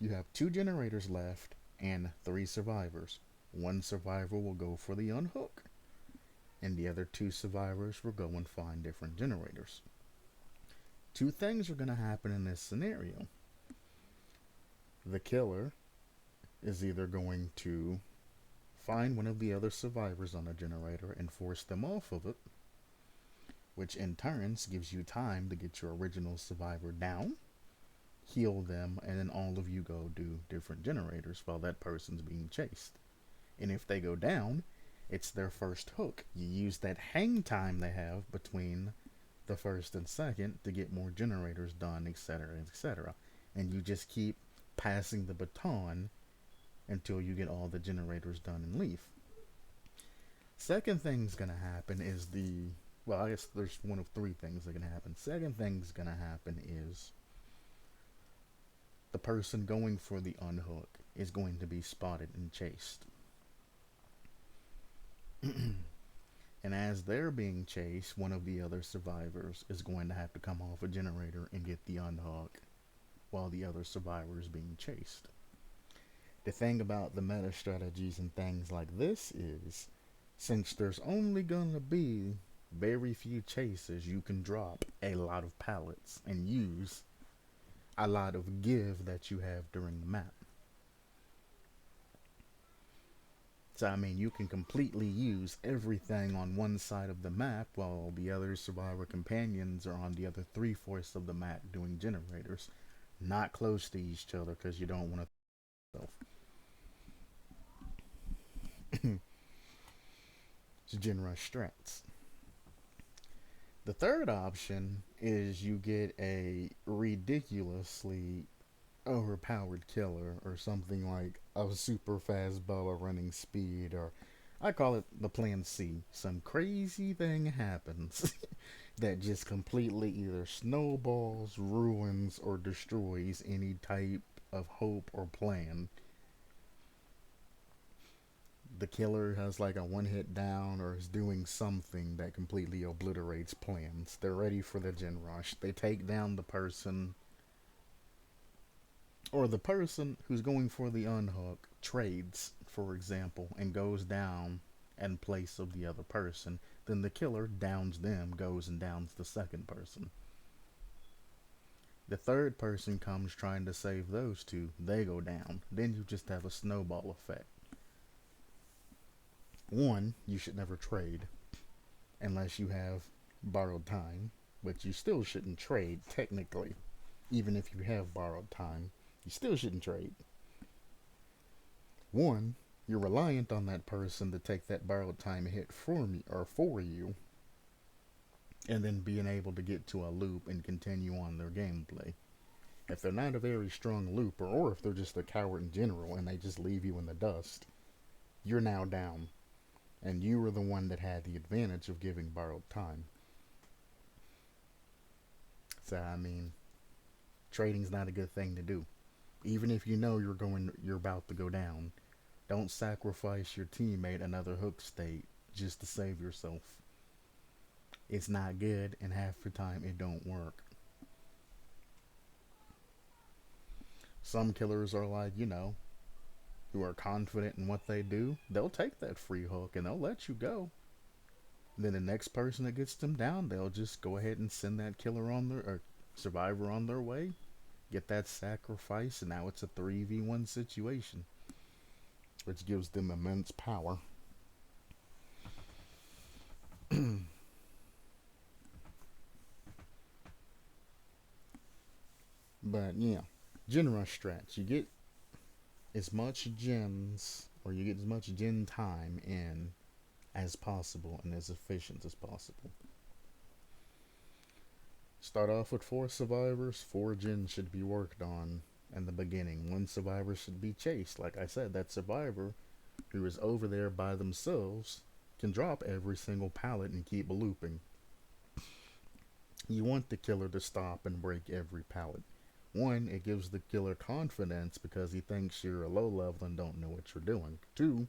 you have 2 generators left and 3 survivors. One survivor will go for the unhook, and the other 2 survivors will go and find different generators. 2 things are going to happen in this scenario. The killer is either going to find one of the other survivors on a generator and force them off of it, which in turns gives you time to get your original survivor down, heal them, and then all of you go do different generators while that person's being chased. And if they go down, it's their first hook. You use that hang time they have between the first and second to get more generators done, etc., etc. And you just keep passing the baton until you get all the generators done and leave. Second thing's gonna happen is I guess there's one of 3 things that can happen. Second thing's gonna happen is the person going for the unhook is going to be spotted and chased. And as they're being chased, one of the other survivors is going to have to come off a generator and get the unhook while the other survivor is being chased. The thing about the meta strategies and things like this is, since there's only gonna be very few chases, you can drop a lot of pallets and use a lot of give that you have during the map. So, you can completely use everything on one side of the map while the other survivor companions are on the other 3/4 of the map doing generators, not close to each other because you don't want to. It's genre strats. The third option is you get a ridiculously overpowered killer or something like a super fast bow running speed or I call it the plan C. Some crazy thing happens that just completely either snowballs, ruins, or destroys any type of hope or plan. The killer has like a one hit down or is doing something that completely obliterates plans. They're ready for the gen rush. They take down the person, or the person who's going for the unhook trades, for example, and goes down in place of the other person. Then the killer downs them, goes and downs the second person. The third person comes trying to save those two. They go down. Then you just have a snowball effect. One, you should never trade unless you have borrowed time, but you still shouldn't trade technically. Even if you have borrowed time, you still shouldn't trade. One, you're reliant on that person to take that borrowed time hit for me or for you, and then being able to get to a loop and continue on their gameplay. If they're not a very strong looper, or if they're just a coward in general and they just leave you in the dust, you're now down, and you were the one that had the advantage of giving borrowed time. So I mean, trading's not a good thing to do. Even if you know you're about to go down, don't sacrifice your teammate another hook state just to save yourself. It's not good, and half the time it don't work. Some killers are like, who are confident in what they do, they'll take that free hook and they'll let you go. And then the next person that gets them down, they'll just go ahead and send that killer on their or survivor on their way, get that sacrifice, and now it's a 3v1 situation, which gives them immense power. But yeah, gen rush strats. You get as much gens, or you get as much gen time in as possible and as efficient as possible. Start off with 4 survivors. 4 gens should be worked on in the beginning. 1 survivor should be chased. Like I said, that survivor who is over there by themselves can drop every single pallet and keep looping. You want the killer to stop and break every pallet. One, it gives the killer confidence because he thinks you're a low level and don't know what you're doing. Two,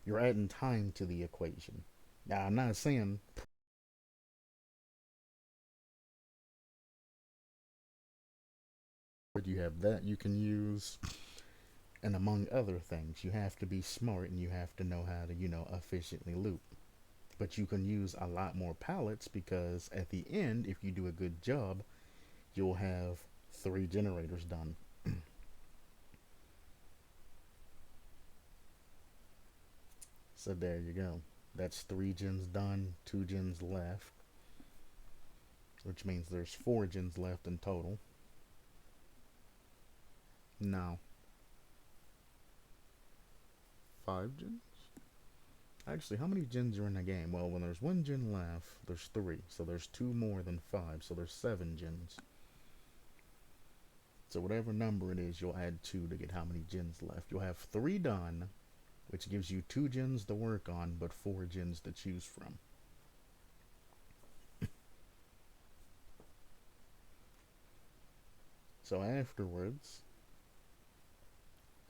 you're adding time to the equation. Now, I'm not saying you have that you can use, and among other things, you have to be smart and you have to know how to, efficiently loop. But you can use a lot more pallets because at the end, if you do a good job, you'll have 3 generators done. So there you go. That's 3 gens done, 2 gens left, which means there's 4 gens left in total. No, 5 gens? Actually, how many gens are in the game? Well, when there's 1 gen left, there's 3. So there's 2 more than 5. So there's 7 gens. So whatever number it is, you'll add 2 to get how many gens left. You'll have 3 done, which gives you 2 gens to work on, but 4 gens to choose from. So afterwards,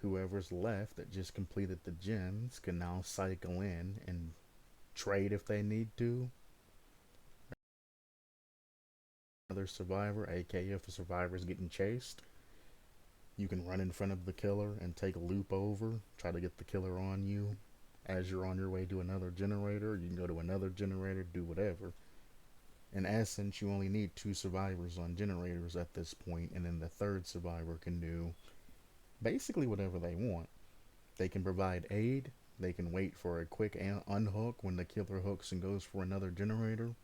whoever's left that just completed the gens can now cycle in and trade if they need to. Another survivor, aka if a survivor is getting chased, you can run in front of the killer and take a loop over, try to get the killer on you. As you're on your way to another generator, you can go to another generator, do whatever. In essence, you only need 2 survivors on generators at this point, and then the third survivor can do basically whatever they want. They can provide aid, they can wait for a quick unhook when the killer hooks and goes for another generator.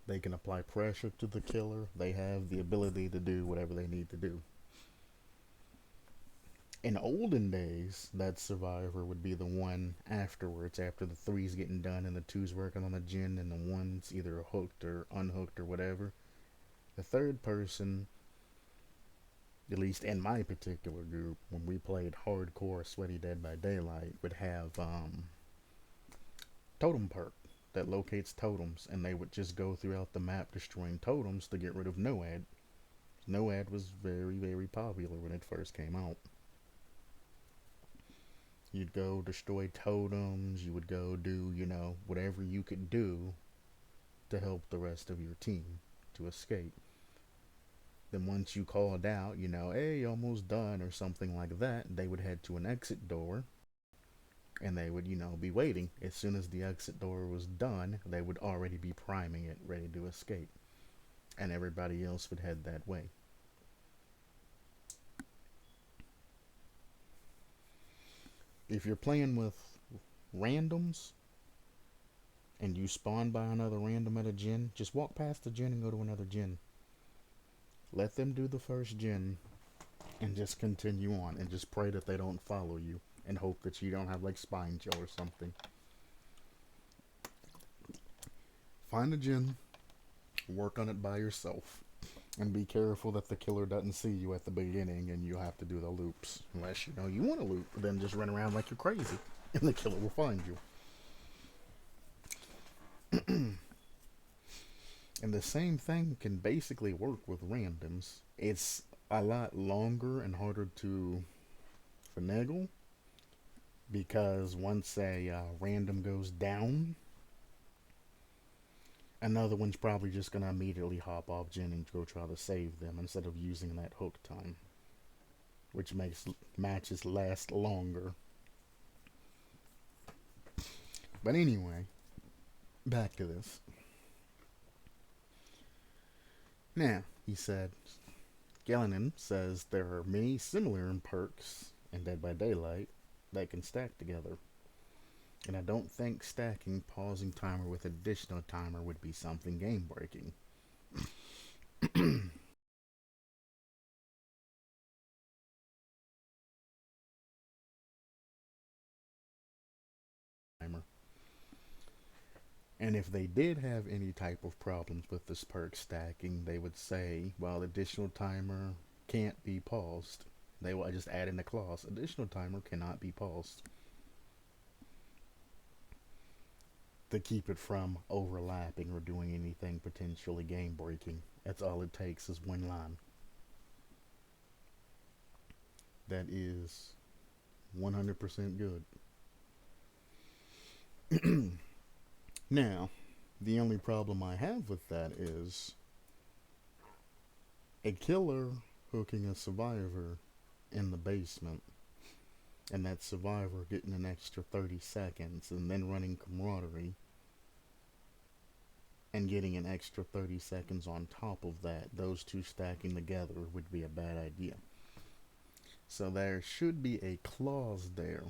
They can apply pressure to the killer. They have the ability to do whatever they need to do. In olden days, that survivor would be the one afterwards, after the 3's getting done and the 2's working on the gen and the 1's either hooked or unhooked or whatever. The third person at least in my particular group, when we played hardcore Sweaty Dead by Daylight, would have totem perk that locates totems, and they would just go throughout the map destroying totems to get rid of NOAD. NOAD was very, very popular when it first came out. You'd go destroy totems, you would go do, whatever you could do to help the rest of your team to escape. Then once you called out, hey, almost done or something like that, they would head to an exit door and they would, be waiting. As soon as the exit door was done, they would already be priming it, ready to escape. And everybody else would head that way. If you're playing with randoms and you spawn by another random at a gen, just walk past the gen and go to another gen. Let them do the first gen and just continue on and just pray that they don't follow you and hope that you don't have like spine chill or something. Find a gen, work on it by yourself, and be careful that the killer doesn't see you at the beginning and you have to do the loops. Unless you want to loop, then just run around like you're crazy and the killer will find you. And the same thing can basically work with randoms. It's a lot longer and harder to finagle because once a random goes down, another one's probably just going to immediately hop off gen and go try to save them instead of using that hook time, which makes matches last longer. But anyway, back to this. Now, he said, Gallinen says there are many similar perks in Dead by Daylight that can stack together. And I don't think stacking pausing timer with additional timer would be something game breaking. And if they did have any type of problems with this perk stacking, they would say, well, additional timer can't be paused. They will just add in a clause, additional timer cannot be paused, to keep it from overlapping or doing anything potentially game breaking. That's all it takes is one line. That is 100% good. Now, the only problem I have with that is a killer hooking a survivor in the basement, and that survivor getting an extra 30 seconds, and then running camaraderie and getting an extra 30 seconds on top of that. Those two stacking together would be a bad idea. So there should be a clause there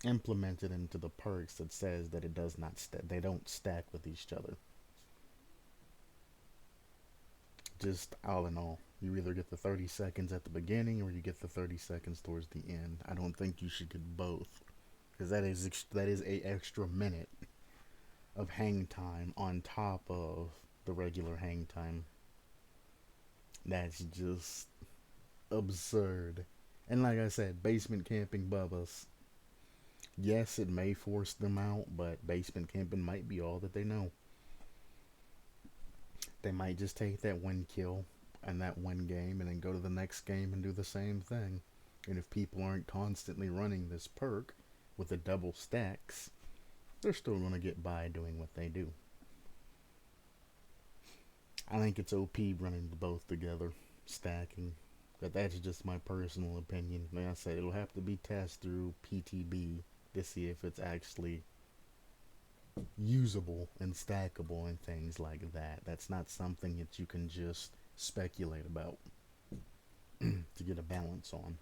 implemented into the perks that says that it does not they don't stack with each other. Just all in all, you either get the 30 seconds at the beginning or you get the 30 seconds towards the end. I don't think you should get both, because that is a extra minute of hang time on top of the regular hang time. That's just absurd. And like I said, basement camping bubbas, yes, it may force them out, but basement camping might be all that they know. They might just take that one kill and that one game and then go to the next game and do the same thing. And if people aren't constantly running this perk with the double stacks, they're still going to get by doing what they do. I think it's OP running both together, stacking. But that's just my personal opinion. Like I said, it'll have to be tested through PTB to see if it's actually usable and stackable and things like that. That's not something that you can just speculate about to get a balance on.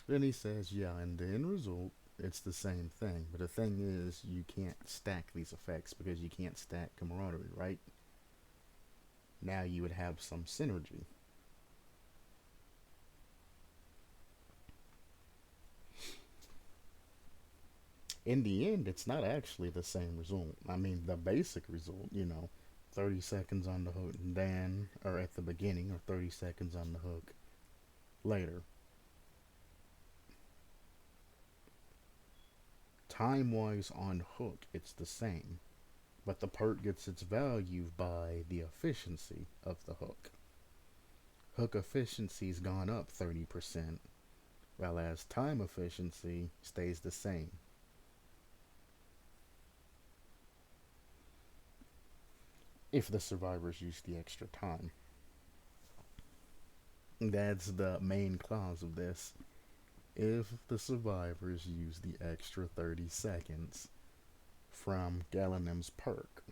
Then he says, yeah, and the end result, it's the same thing. But the thing is, you can't stack these effects because you can't stack camaraderie, right? Now you would have some synergy. In the end, it's not actually the same result. I mean, the basic result, 30 seconds on the hook then, or at the beginning, or 30 seconds on the hook later. Time wise on hook, it's the same, but the perk gets its value by the efficiency of the hook. Hook efficiency's gone up 30%, whereas time efficiency stays the same. If the survivors use the extra time. That's the main clause of this. If the survivors use the extra 30 seconds from Galenim's perk,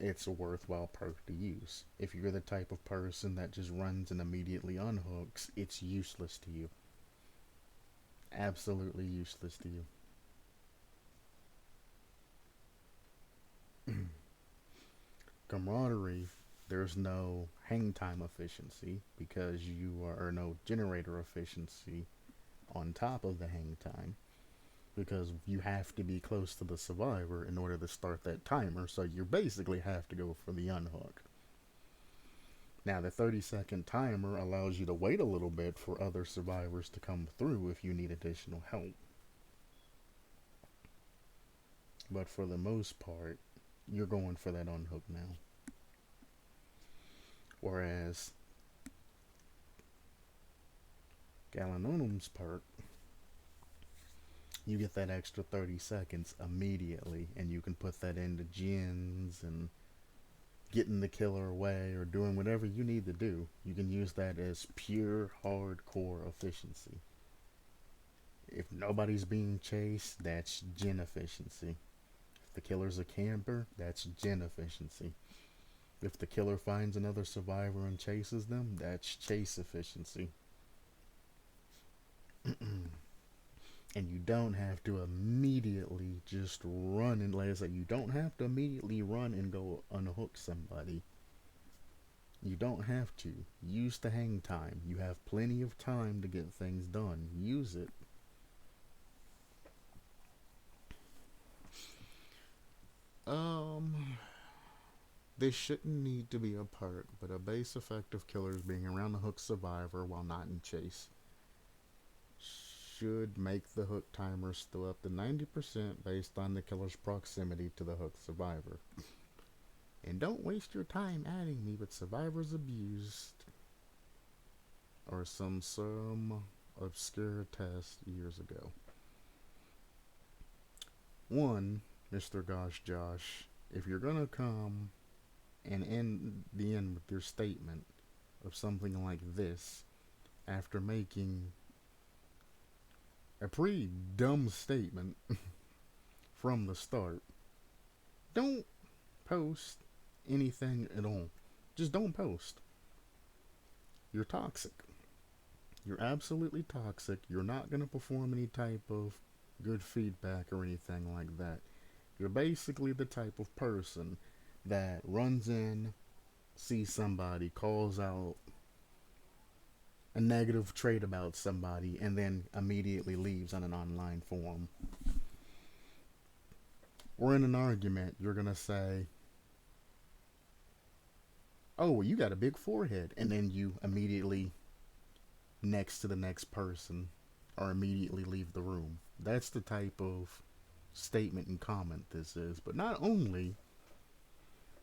it's a worthwhile perk to use. If you're the type of person that just runs and immediately unhooks, it's useless to you. Absolutely useless to you. Camaraderie, there's no hang time efficiency because you are, or no generator efficiency on top of the hang time because you have to be close to the survivor in order to start that timer, so you basically have to go for the unhook. Now, the 30-second timer allows you to wait a little bit for other survivors to come through if you need additional help. But for the most part, you're going for that unhook now. Whereas Galenonum's perk, you get that extra 30 seconds immediately, and you can put that into gens and getting the killer away or doing whatever you need to do. You can use that as pure hardcore efficiency. If nobody's being chased, that's gen efficiency. If the killer's a camper, that's gen efficiency. If the killer finds another survivor and chases them, that's chase efficiency. And you don't have to immediately just run and, like I said, you don't have to immediately run and go unhook somebody. You don't have to. Use the hang time. You have plenty of time to get things done. Use it. Um, this shouldn't need to be a perk, but a base effect of killers being around the hook survivor while not in chase should make the hook timer still up to 90% based on the killer's proximity to the hook survivor. And don't waste your time adding me with survivors abused or some obscure test years ago. One, Mr. Gosh Josh, if you're gonna come and end the end with your statement of something like this after making a pretty dumb statement from the start, don't post anything at all. Just don't post. You're toxic. You're absolutely toxic. You're not going to perform any type of good feedback or anything like that. You're basically the type of person that runs in, sees somebody, calls out a negative trait about somebody, and then immediately leaves on an online forum. Or in an argument, you're going to say, oh, well, you got a big forehead. And then you immediately next to the next person or immediately leave the room. That's the type of statement and comment this is. But not only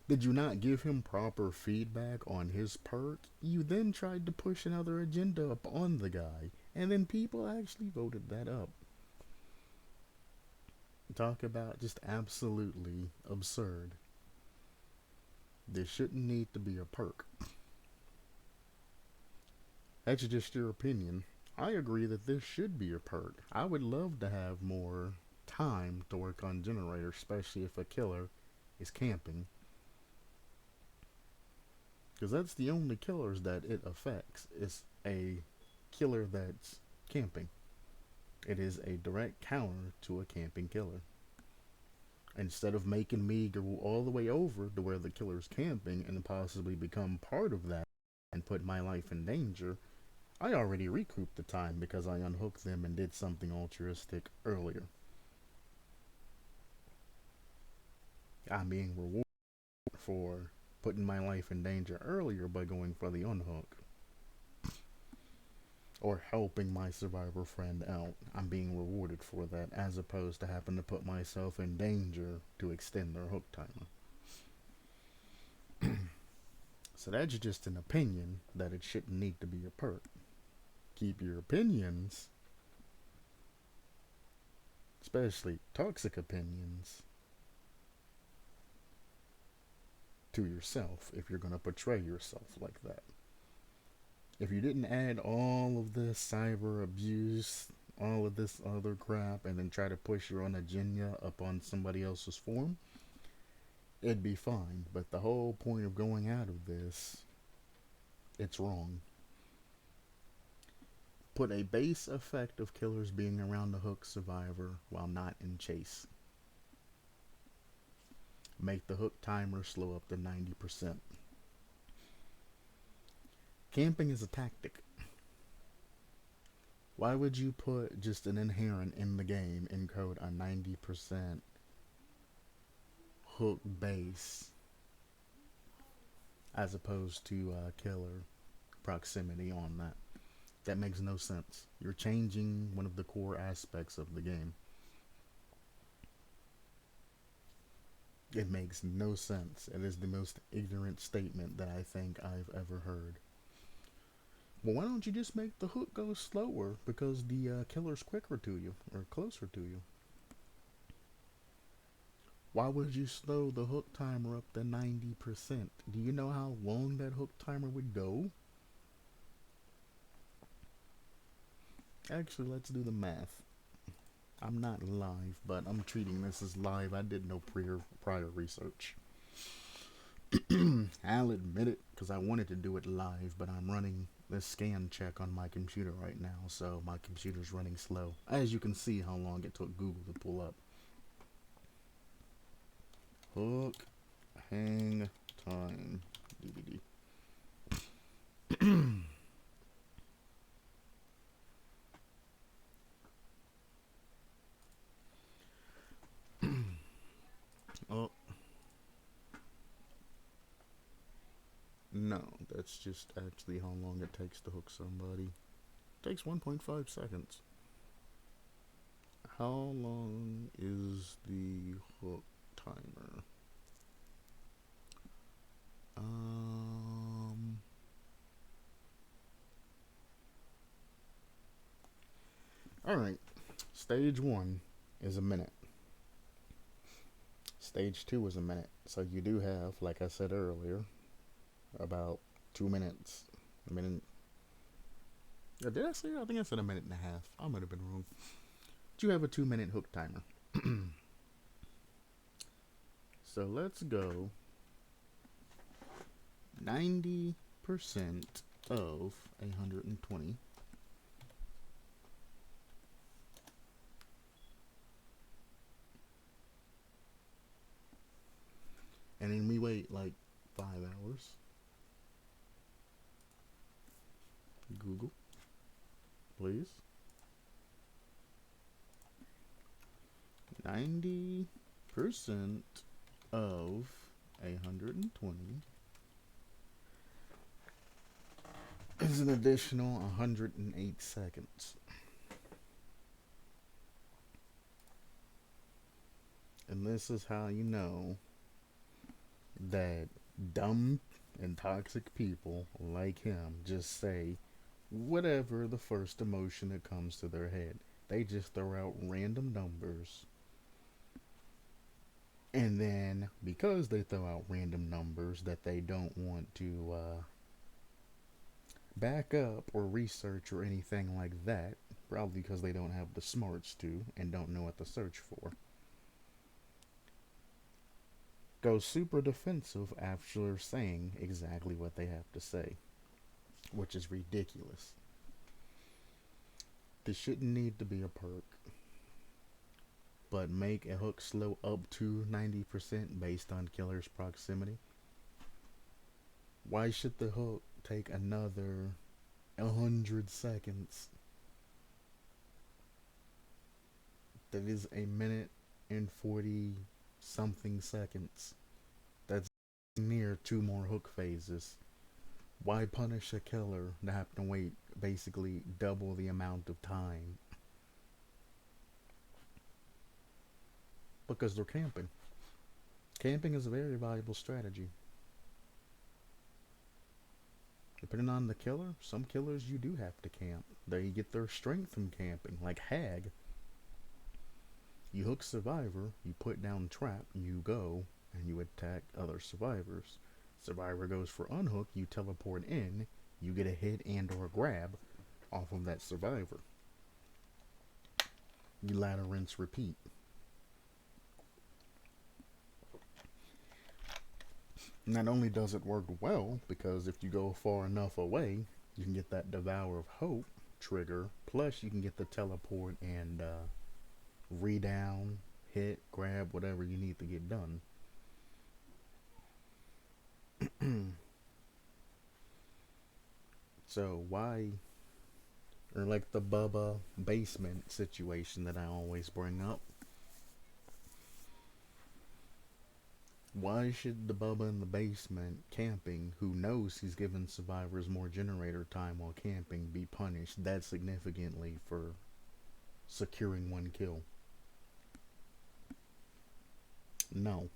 did you not give him proper feedback on his perk, you then tried to push another agenda up on the guy. And then people actually voted that up. Talk about just absolutely absurd. This shouldn't need to be a perk. That's just your opinion. I agree that this should be a perk. I would love to have more time to work on generator, especially if a killer is camping. Because that's the only killers that it affects, is a killer that's camping. It is a direct counter to a camping killer. Instead of making me go all the way over to where the killer's camping and possibly become part of that and put my life in danger, I already recouped the time because I unhooked them and did something altruistic earlier. I'm being rewarded for putting my life in danger earlier by going for the unhook. Or helping my survivor friend out. I'm being rewarded for that as opposed to having to put myself in danger to extend their hook timer. So that's just an opinion that it shouldn't need to be a perk. Keep your opinions, especially toxic opinions, to yourself if you're going to portray yourself like that. If you didn't add all of this cyber abuse, all of this other crap, and then try to push your own agenda up on somebody else's form, it'd be fine. But the whole point of going out of this, it's wrong. Put a base effect of killers being around the hook survivor while not in chase. Make the hook timer slow up to 90%. Camping is a tactic. Why would you put just an inherent in the game encode a 90% hook base as opposed to killer proximity on that? That makes no sense. You're changing one of the core aspects of the game. It makes no sense. It is the most ignorant statement that I think I've ever heard. Well, why don't you just make the hook go slower because the killer's quicker to you or closer to you? Why would you slow the hook timer up to 90%? Do you know how long that hook timer would go? Actually, let's do the math. I'm not live, but I'm treating this as live. I did no prior research. I'll admit it because I wanted to do it live, but I'm running this scan check on my computer right now, so my computer's running slow. As you can see how long it took Google to pull up. Hook hang time DVD. Oh, no, that's just actually how long it takes to hook somebody. It takes 1.5 seconds. How long is the hook timer? Alright, stage 1 is a minute. Stage 2 is a minute. So you do have, like I said earlier, about 2 minutes. A minute. Did I say? I think I said a minute and a half. I might have been wrong. But you have a 2-minute hook timer. So let's go 90% of 120. And then we wait like 5 hours. Google, please. 90% of 120 is an additional 108 seconds. And this is how you know that dumb and toxic people like him just say whatever the first emotion that comes to their head. They just throw out random numbers. And then, because they throw out random numbers that they don't want to back up or research or anything like that, probably because they don't have the smarts to and don't know what to search for, go super defensive after saying exactly what they have to say, which is ridiculous. This shouldn't need to be a perk, but make a hook slow up to 90% based on killer's proximity. Why should the hook take another 100 seconds. That is a minute and 40 something seconds. That's near two more hook phases. Why punish a killer to have to wait basically double the amount of time? Because they're camping. Camping is a very valuable strategy. Depending on the killer, some killers you do have to camp. They get their strength from camping, like Hag. You hook survivor, you put down trap, you go, and you attack other survivors. Survivor goes for unhook, you teleport in, you get a hit and or a grab off of that survivor. You ladder rinse repeat. Not only does it work well, because if you go far enough away, you can get that Devour of Hope trigger, plus you can get the teleport and redown, hit, grab, whatever you need to get done. So why, or like the Bubba basement situation that I always bring up, why should the Bubba in the basement camping, who knows he's given survivors more generator time while camping, be punished that significantly for securing one kill? No.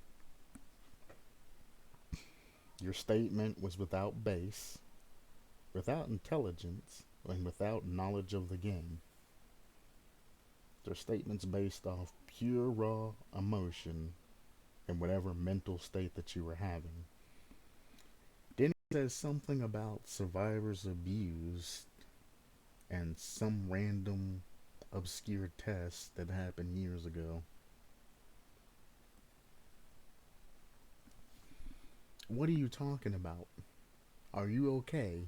Your statement was without base, without intelligence, and without knowledge of the game. Their statements based off pure raw emotion and whatever mental state that you were having. Then he says something about survivors abused and some random obscure test that happened years ago. What are you talking about? Are you okay?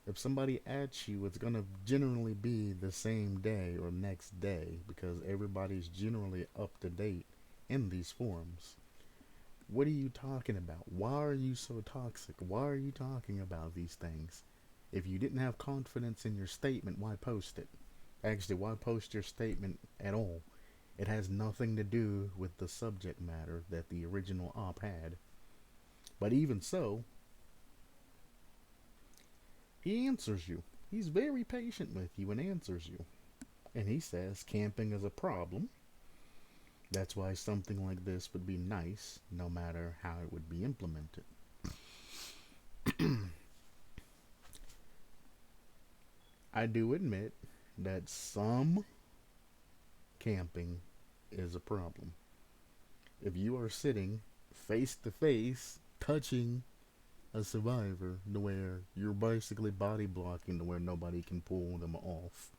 If somebody adds you, it's gonna generally be the same day or next day because everybody's generally up to date in these forums. What are you talking about? Why are you so toxic? Why are you talking about these things? If you didn't have confidence in your statement, why post it? Actually, why post your statement at all? It has nothing to do with the subject matter that the original op had. But even so, he answers you. He's very patient with you and answers you. And he says camping is a problem. That's why something like this would be nice, no matter how it would be implemented. I do admit that some camping is a problem. If you are sitting face to face, touching a survivor to where you're basically body blocking to where nobody can pull them off,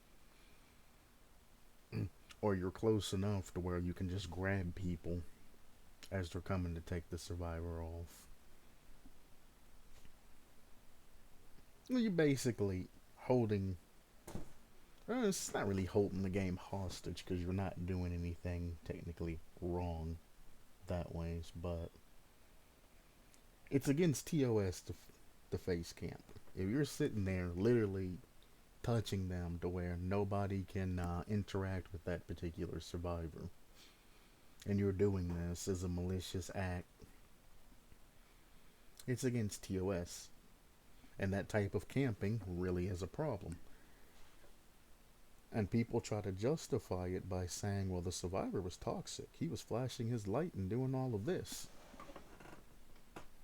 or you're close enough to where you can just grab people as they're coming to take the survivor off. You're basically holding. It's not really holding the game hostage because you're not doing anything technically wrong that ways, but it's against TOS to face camp. If you're sitting there literally touching them to where nobody can interact with that particular survivor, and you're doing this as a malicious act, it's against TOS. And that type of camping really is a problem. And people try to justify it by saying, well, the survivor was toxic. He was flashing his light and doing all of this.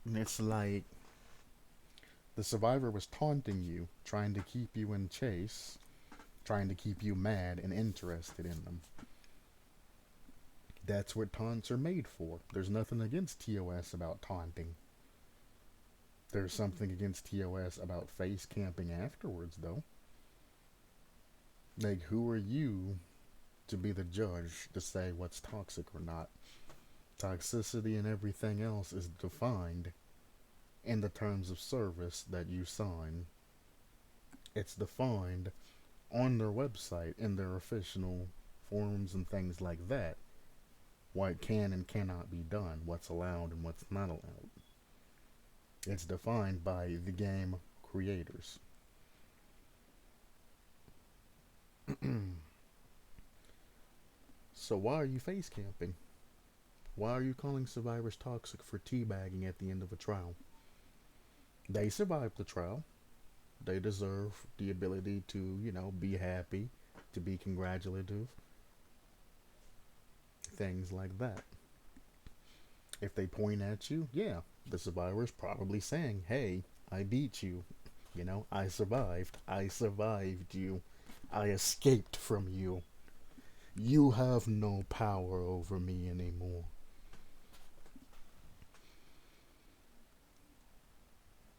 And it's like the survivor was taunting you, trying to keep you in chase, trying to keep you mad and interested in them. That's what taunts are made for. There's nothing against TOS about taunting. There's something against TOS about face camping afterwards, though. Like, who are you to be the judge to say what's toxic or not? Toxicity and everything else is defined in the terms of service that you sign. It's defined on their website, in their official forums and things like that. What can and cannot be done, what's allowed and what's not allowed. It's defined by the game creators. So why are you face camping? Why are you calling survivors toxic for teabagging at the end of a trial? They survived the trial. They deserve the ability to, be happy, to be congratulative, things like that. If they point at you, yeah, the survivor is probably saying, hey, I beat you. I survived. I survived you. I escaped from you. You have no power over me anymore.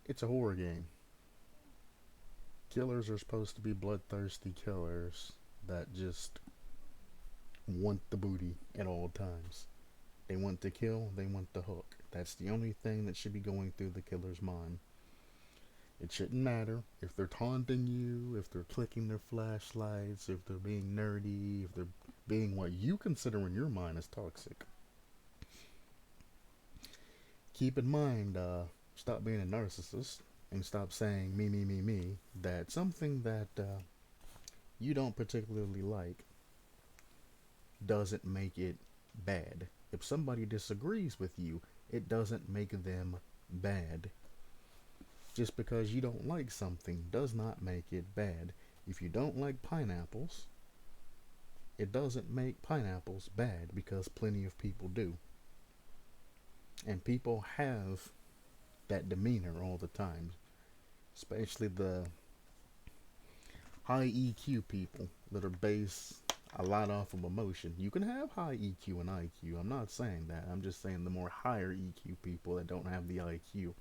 It's a horror game. Killers are supposed to be bloodthirsty killers that just want the booty at all times. They want to kill, they want the hook. That's the only thing that should be going through the killer's mind. It shouldn't matter if they're taunting you, if they're clicking their flashlights, if they're being nerdy, if they're being what you consider in your mind as toxic. Keep in mind, stop being a narcissist and stop saying me, me, me, me. That something that you don't particularly like doesn't make it bad. If somebody disagrees with you, it doesn't make them bad. Just because you don't like something does not make it bad. If you don't like pineapples, it doesn't make pineapples bad because plenty of people do. And people have that demeanor all the time, especially the high EQ people that are based a lot off of emotion. You can have high EQ and IQ. I'm not saying that. I'm just saying the more higher EQ people that don't have the IQ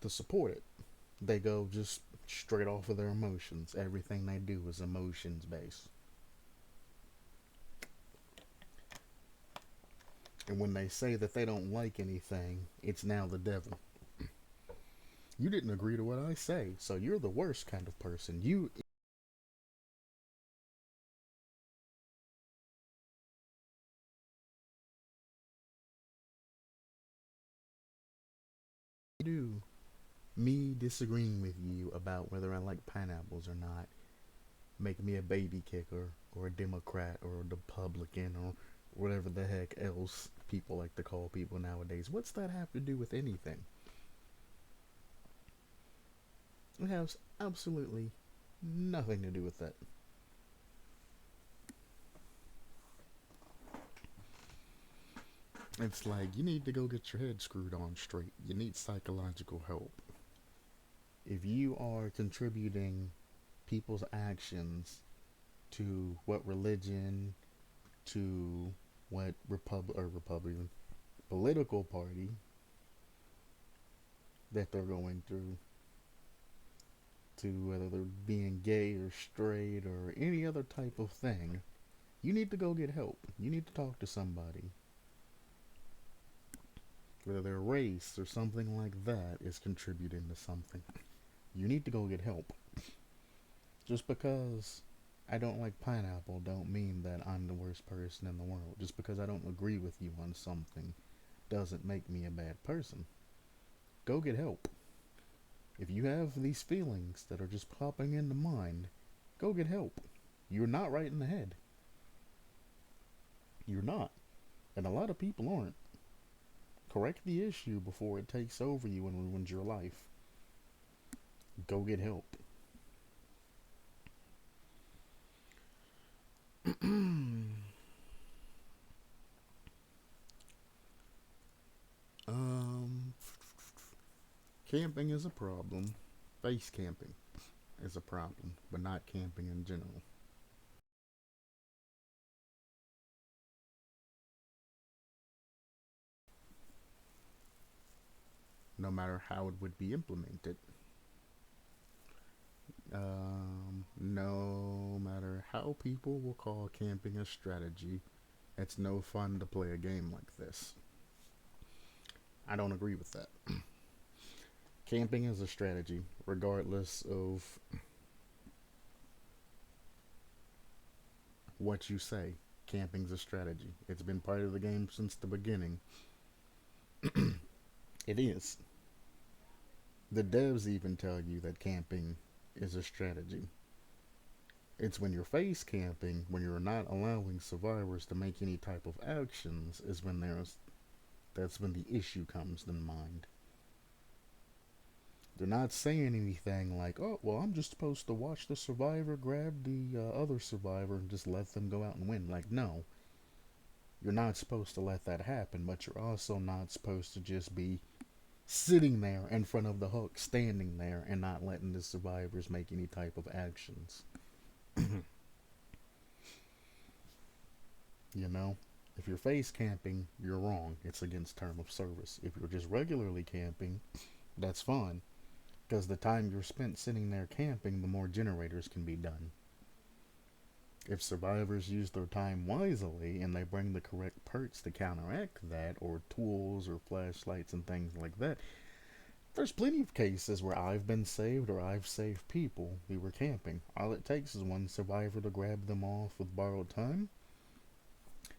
to support it, they go just straight off of their emotions. Everything they do is emotions based. And when they say that they don't like anything, it's now the devil. You didn't agree to what I say, so you're the worst kind of person. You do. Me disagreeing with you about whether I like pineapples or not make me a baby kicker or a Democrat or a Republican or whatever the heck else people like to call people nowadays. What's that have to do with anything? It has absolutely nothing to do with that. It's like you need to go get your head screwed on straight. You need psychological help. If you are contributing people's actions to what religion, to what Republican political party that they're going through, to whether they're being gay or straight or any other type of thing, you need to go get help. You need to talk to somebody. Whether their race or something like that is contributing to something, you need to go get help. Just because I don't like pineapple don't mean that I'm the worst person in the world. Just because I don't agree with you on something doesn't make me a bad person. Go get help. If you have these feelings that are just popping into mind, go get help. You're not right in the head. You're not. And a lot of people aren't. Correct the issue before it takes over you and ruins your life. Go get help. um, Camping is a problem. Base camping is a problem, but not camping in general. No matter how it would be implemented. No matter how people will call camping a strategy, it's no fun to play a game like this. I don't agree with that. Camping is a strategy, regardless of what you say. Camping's a strategy. It's been part of the game since the beginning. It is. The devs even tell you that camping is a strategy. It's when you're face camping, when you're not allowing survivors to make any type of actions, is when that's when the issue comes in mind. They're not saying anything like, "Oh, well, I'm just supposed to watch the survivor grab the other survivor and just let them go out and win." Like, no, you're not supposed to let that happen, but you're also not supposed to just be sitting there in front of the hook, standing there, and not letting the survivors make any type of actions. You know? If you're face camping, you're wrong. It's against term of service. If you're just regularly camping, that's fine. Because the time you're spent sitting there camping, the more generators can be done. If survivors use their time wisely and they bring the correct perks to counteract that, or tools or flashlights and things like that, there's plenty of cases where I've been saved or I've saved people who were camping. All it takes is one survivor to grab them off with borrowed time,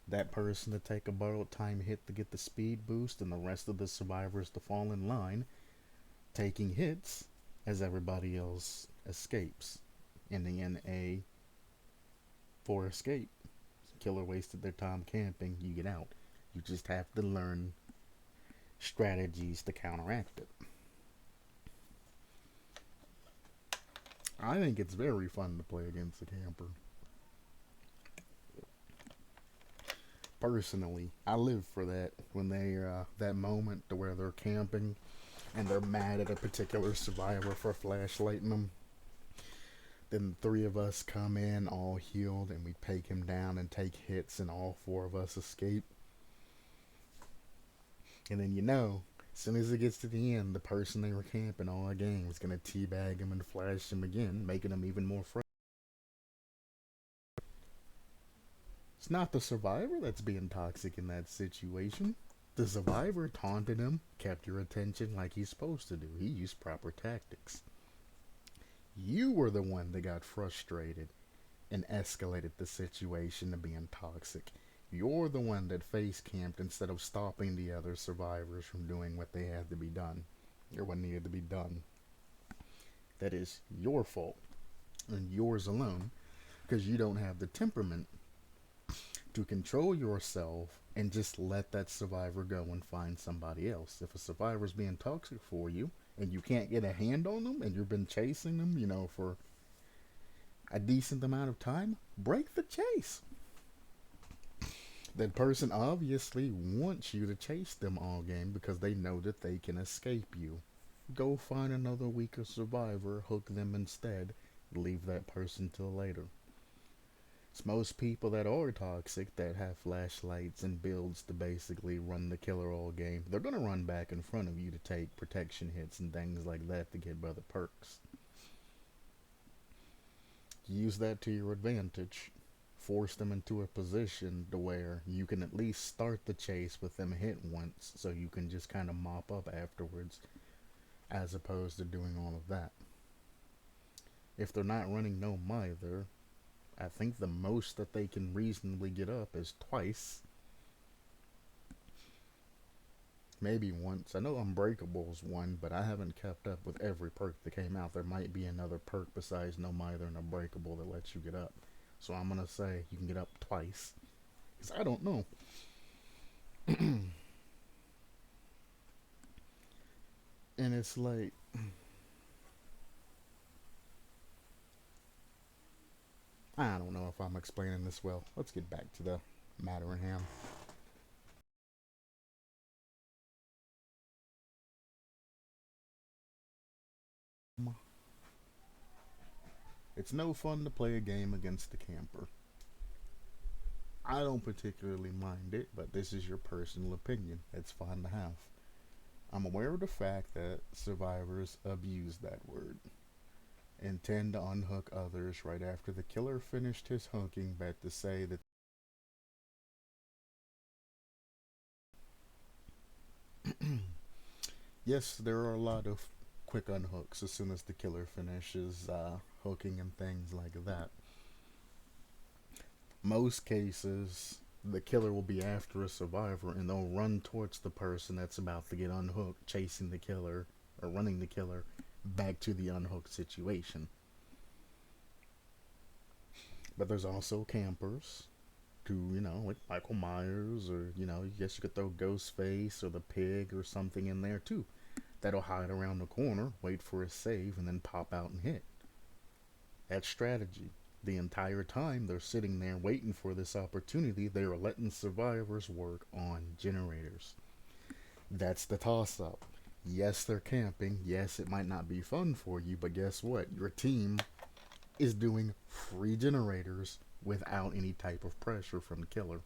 that person to take a borrowed time hit to get the speed boost, and the rest of the survivors to fall in line, taking hits as everybody else escapes, ending in a for escape. Killer wasted their time camping, you get out. You just have to learn strategies to counteract it. I think it's very fun to play against a camper. Personally, I live for that when they that moment to where they're camping and they're mad at a particular survivor for flashlighting them. Then the three of us come in all healed and we peg him down and take hits, and all four of us escape. And then as soon as it gets to the end, the person they were camping all game is gonna teabag him and flash him again, making him even more frustrated. It's not the survivor that's being toxic in that situation. The survivor taunted him, kept your attention like he's supposed to do. He used proper tactics. You were the one that got frustrated and escalated the situation to being toxic. You're the one that face camped instead of stopping the other survivors from doing what they had to be done, or what needed to be done. That is your fault, and yours alone, because you don't have the temperament to control yourself and just let that survivor go and find somebody else. If a survivor's being toxic for you and you can't get a hand on them and you've been chasing them, for a decent amount of time, break the chase. That person obviously wants you to chase them all game because they know that they can escape you. Go find another weaker survivor, hook them instead, leave that person till later. It's most people that are toxic that have flashlights and builds to basically run the killer all game. They're gonna run back in front of you to take protection hits and things like that to get brother perks. Use that to your advantage. Force them into a position to where you can at least start the chase with them hit once so you can just kind of mop up afterwards, as opposed to doing all of that. If they're not running no mither, I think the most that they can reasonably get up is twice. Maybe once. I know Unbreakable's one, but I haven't kept up with every perk that came out. There might be another perk besides No Mither and Unbreakable that lets you get up. So I'm gonna say you can get up twice. Because I don't know. And it's like, I don't know if I'm explaining this well. Let's get back to the matter in hand. It's no fun to play a game against the camper. I don't particularly mind it, but this is your personal opinion. It's fine to have. I'm aware of the fact that survivors abuse that word and tend to unhook others right after the killer finished his hooking, but to say that yes, there are a lot of quick unhooks as soon as the killer finishes hooking and things like that. Most cases, the killer will be after a survivor and they'll run towards the person that's about to get unhooked, chasing the killer or running the killer back to the unhooked situation. But there's also campers who, like Michael Myers, or, I guess you could throw Ghostface or the pig or something in there too. That'll hide around the corner, wait for a save, and then pop out and hit. That's strategy. The entire time they're sitting there waiting for this opportunity, they are letting survivors work on generators. That's the toss up. Yes, they're camping. Yes, it might not be fun for you, but guess what? Your team is doing free generators without any type of pressure from the killer.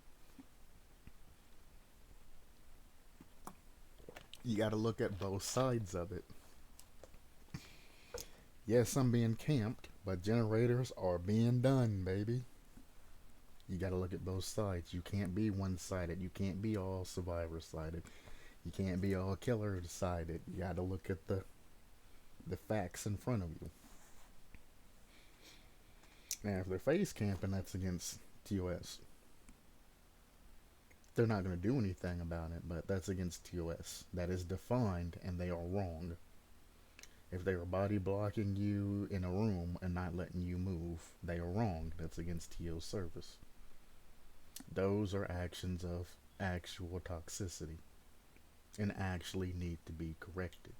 You gotta look at both sides of it. Yes, I'm being camped, but generators are being done, baby. You gotta look at both sides. You can't be one sided. You can't be all survivor sided. You can't be all killer sided. You gotta look at the facts in front of you. Now, if they're face camping, that's against TOS. They're not going to do anything about it, but that's against TOS. That is defined, and they are wrong. If they are body blocking you in a room and not letting you move, they are wrong. That's against TO service. Those are actions of actual toxicity and actually need to be corrected.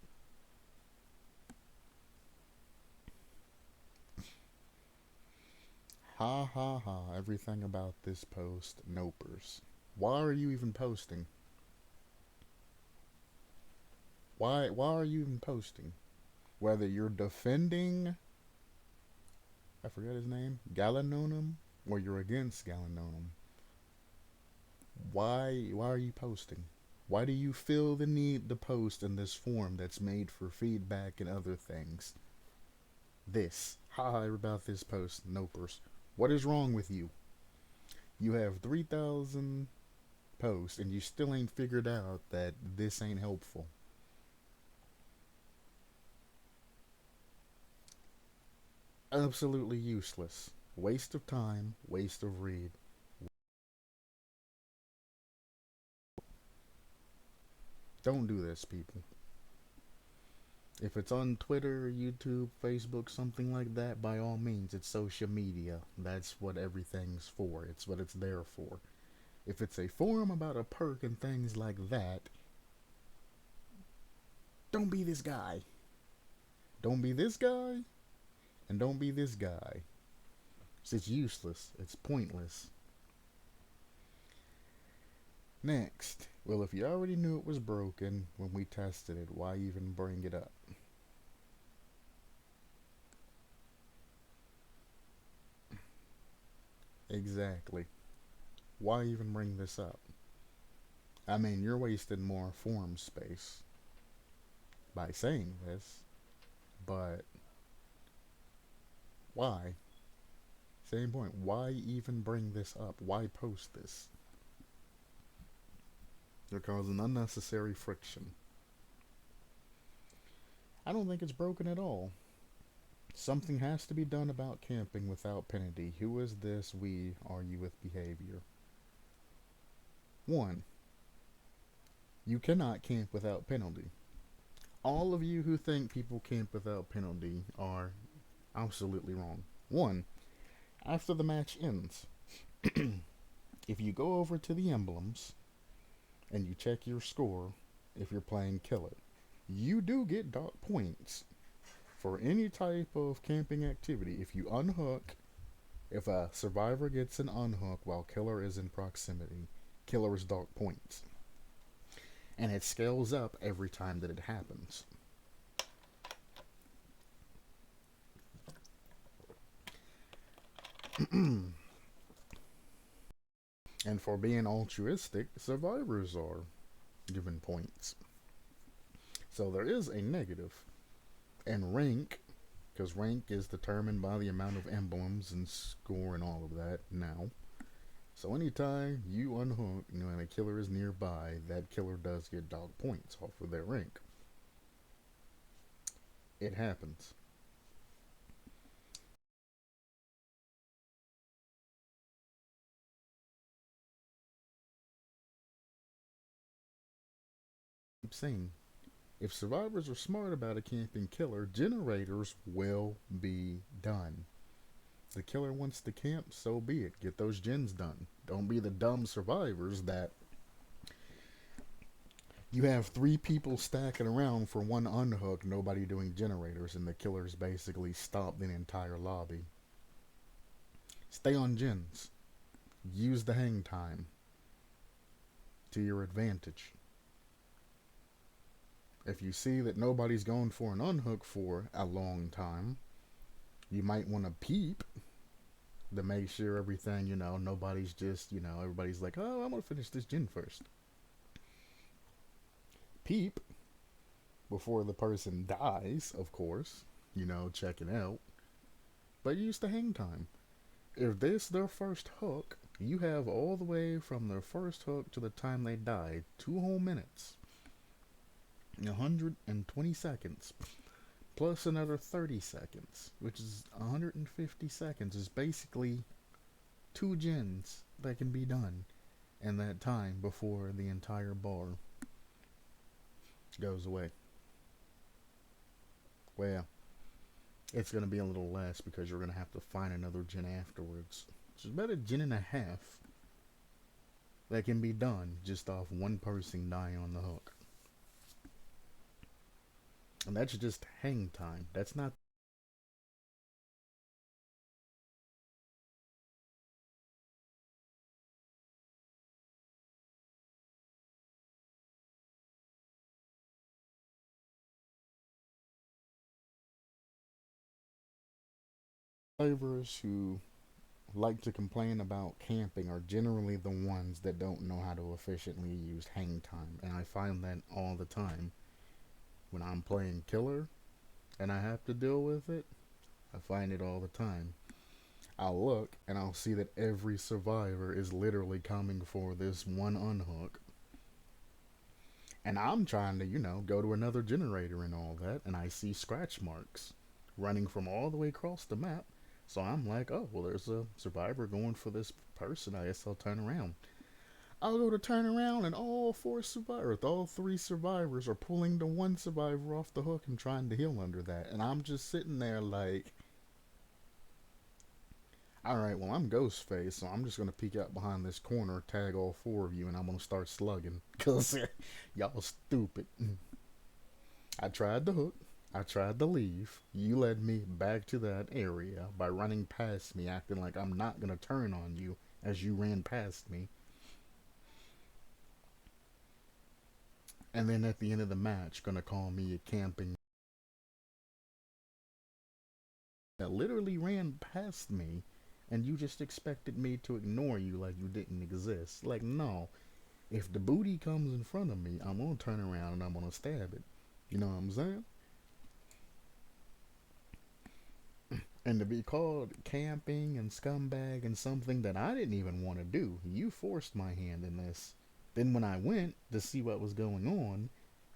Ha ha ha, everything about this post, nopers. Why are you even posting? Why are you even posting? Whether you're defending, I forget his name, Galanonum, or you're against Galanonum, why are you posting? Why do you feel the need to post in this form that's made for feedback and other things? This, haha, about this post, nopers. What is wrong with you? You have 3,000 posts and you still ain't figured out that this ain't helpful. Absolutely useless. Waste of time, waste of read. Don't do this, people. If it's on Twitter, YouTube, Facebook, something like that, by all means, it's social media. That's what everything's for. It's what it's there for. If it's a forum about a perk and things like that, don't be this guy. Don't be this guy, and don't be this guy. It's useless. It's pointless. Next. Well, if you already knew it was broken when we tested it, why even bring it up? Exactly. Why even bring this up? I mean, you're wasting more forum space by saying this, but why? Same point. Why even bring this up? Why post this? You're causing unnecessary friction. I don't think it's broken at all. Something has to be done about camping without penalty. Who is this we argue with behavior? 1. You cannot camp without penalty. All of you who think people camp without penalty are absolutely wrong. 1. After the match ends, if you go over to the emblems and you check your score, if you're playing killer, you do get dark points for any type of camping activity. If you unhook, if a survivor gets an unhook while killer is in proximity, killer is dark points. And it scales up every time that it happens. And for being altruistic, survivors are given points. So there is a negative. And rank, because rank is determined by the amount of emblems and score and all of that now. So anytime you unhook, and a killer is nearby, that killer does get dog points off of their rank. It happens. Keep saying, If survivors are smart about a camping killer, generators will be done. The killer wants to camp, so be it. Get those gens done. Don't be the dumb survivors that you have three people stacking around for one unhook, nobody doing generators, and the killers basically stop the entire lobby. Stay on gens. Use the hang time to your advantage. If you see that nobody's going for an unhook for a long time, you might want to peep to make sure everything, nobody's just, everybody's like, oh, I'm going to finish this gen first. Peep before the person dies, of course, checking out. But use the hang time. If this their first hook, you have all the way from their first hook to the time they die, 2 whole minutes. 120 seconds. Plus another 30 seconds, which is 150 seconds, is basically 2 gens that can be done in that time before the entire bar goes away. Well, it's going to be a little less because you're going to have to find another gen afterwards. So it's about a gen and a half that can be done just off one person dying on the hook. And that's just hang time. That's not survivors who like to complain about camping are generally the ones that don't know how to efficiently use hang time. And I find that all the time. When I'm playing killer and I have to deal with it, I find it all the time. I'll look and I'll see that every survivor is literally coming for this one unhook. And I'm trying to, go to another generator and all that, and I see scratch marks running from all the way across the map. So I'm like, oh, well, there's a survivor going for this person. I guess I'll turn around. I'll go to turn around, and all three survivors are pulling the one survivor off the hook and trying to heal under that. And I'm just sitting there like, alright, well, I'm Ghostface, so I'm just going to peek out behind this corner, tag all four of you, and I'm going to start slugging. Because y'all stupid. I tried to hook. I tried to leave. You led me back to that area by running past me, acting like I'm not going to turn on you as you ran past me. And then at the end of the match, gonna call me a camping that literally ran past me, and you just expected me to ignore you like you didn't exist. Like, no. If the booty comes in front of me, I'm gonna turn around and I'm gonna stab it. You know what I'm saying? And to be called camping and scumbag and something that I didn't even want to do, you forced my hand in this. Then when I went to see what was going on,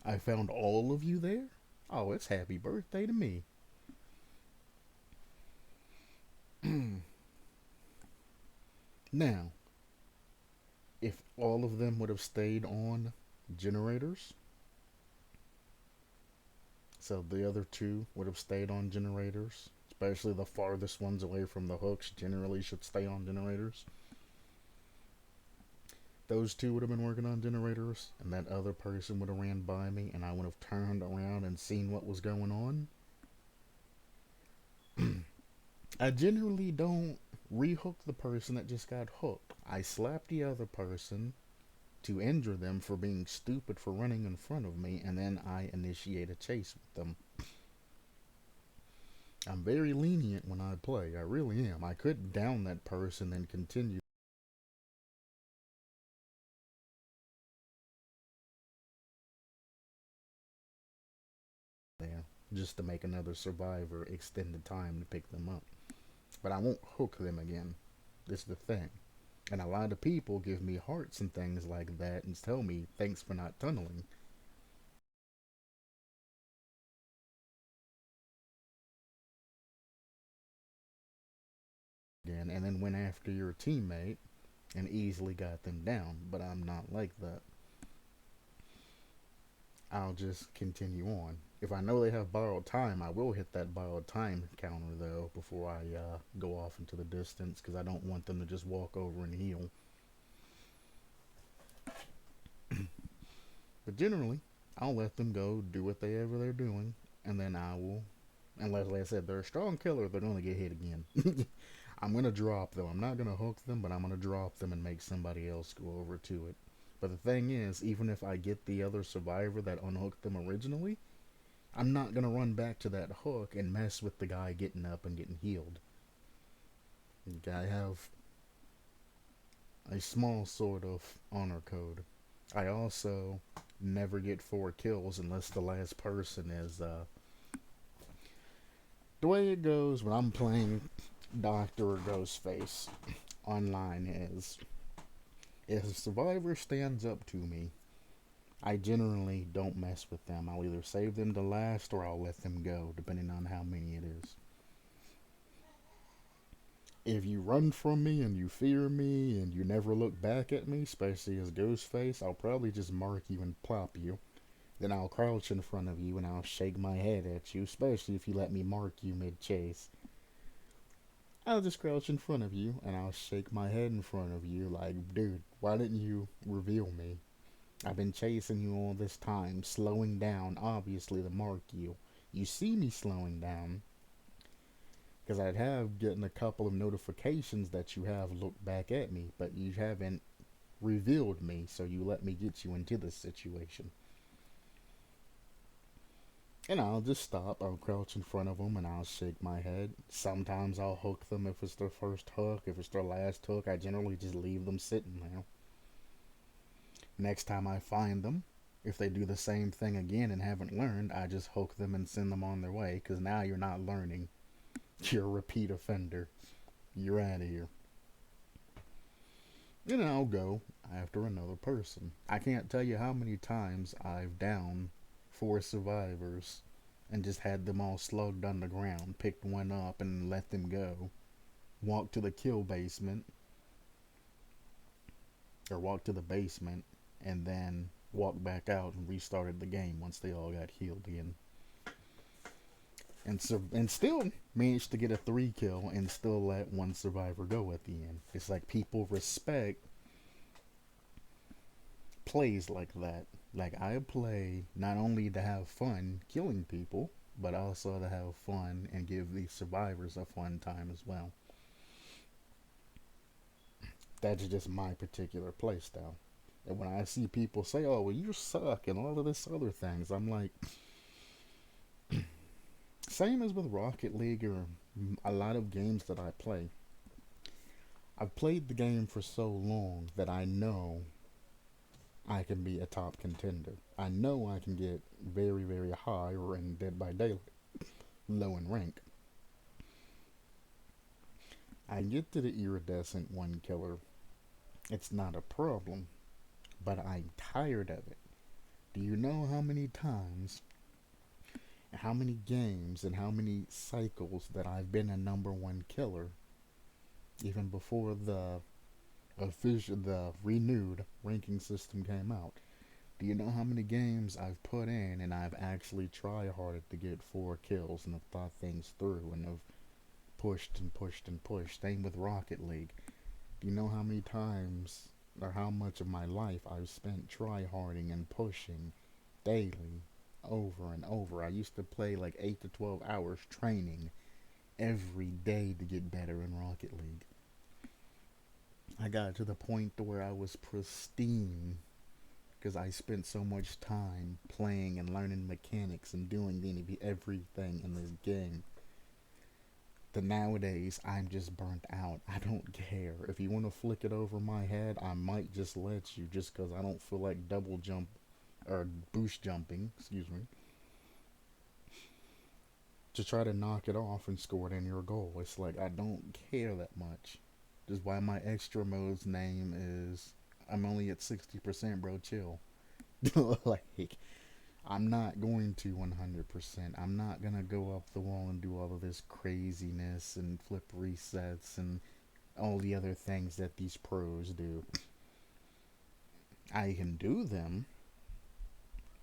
I found all of you there. Oh, it's happy birthday to me. Now, if all of them would have stayed on generators, so the other two would have stayed on generators, especially the farthest ones away from the hooks generally should stay on generators. Those two would have been working on generators, and that other person would have ran by me, and I would have turned around and seen what was going on. I generally don't rehook the person that just got hooked. I slap the other person to injure them for being stupid for running in front of me, and then I initiate a chase with them. I'm very lenient when I play. I really am. I could down that person and continue there just to make another survivor extend the time to pick them up. But I won't hook them again. This is the thing. And a lot of people give me hearts and things like that and tell me thanks for not tunneling again, and then went after your teammate and easily got them down. But I'm not like that. I'll just continue on. If I know they have borrowed time, I will hit that borrowed time counter though before I go off into the distance because I don't want them to just walk over and heal. But generally, I'll let them go do whatever they're doing, and then I will, unless, like I said, they're a strong killer, they're going to get hit again. I'm going to drop them. I'm not going to hook them, but I'm going to drop them and make somebody else go over to it. But the thing is, even if I get the other survivor that unhooked them originally, I'm not going to run back to that hook and mess with the guy getting up and getting healed. I have a small sort of honor code. I also never get 4 kills unless the last person is the way it goes when I'm playing Doctor or Ghostface online is if a survivor stands up to me, I generally don't mess with them. I'll either save them to last or I'll let them go, depending on how many it is. If you run from me and you fear me and you never look back at me, especially as Ghostface, I'll probably just mark you and plop you. Then I'll crouch in front of you and I'll shake my head at you, especially if you let me mark you mid-chase. I'll just crouch in front of you and I'll shake my head in front of you like, dude, why didn't you reveal me? I've been chasing you all this time, slowing down, obviously, to mark you. You see me slowing down, because I'd have gotten a couple of notifications that you have looked back at me, but you haven't revealed me, so you let me get you into this situation. And I'll just stop. I'll crouch in front of them and I'll shake my head. Sometimes I'll hook them if it's their first hook. If it's their last hook, I generally just leave them sitting there. Next time I find them, if they do the same thing again and haven't learned, I just hook them and send them on their way, because now you're not learning. You're a repeat offender. You're out of here. And then I'll go after another person. I can't tell you how many times I've downed 4 survivors and just had them all slugged on the ground, picked one up and let them go. Walked to the kill basement, or walked to the basement, and then walked back out and restarted the game once they all got healed again. And still managed to get a 3 kill and still let one survivor go at the end. It's like people respect plays like that. Like, I play not only to have fun killing people, but also to have fun and give these survivors a fun time as well. That's just my particular playstyle. And when I see people say, oh, well, you suck and all of this other things, I'm like, same as with Rocket League or a lot of games that I play. I've played the game for so long that I know I can be a top contender. I know I can get very, very high or in Dead by Daylight, low in rank. I get to the iridescent 1 killer. It's not a problem, but I'm tired of it. Do you know how many times, how many games, and how many cycles that I've been a number 1 killer, even before the renewed ranking system came out? Do you know how many games I've put in and I've actually tried hard to get 4 kills and have thought things through and have pushed and pushed and pushed? Same with Rocket League. Do you know how many times or how much of my life I've spent try-harding and pushing daily, over and over? I used to play like 8 to 12 hours training every day to get better in Rocket League. I got to the point to where I was pristine because I spent so much time playing and learning mechanics and doing everything in this game. That nowadays I'm just burnt out. I don't care. If you want to flick it over my head, I might just let you, just because I don't feel like double jump or boost jumping, excuse me, to try to knock it off and score it in your goal. It's like I don't care that much. Just why my extra mode's name is I'm only at 60%, bro. Chill. Like, I'm not going to 100%. I'm not going to go up the wall and do all of this craziness and flip resets and all the other things that these pros do. I can do them,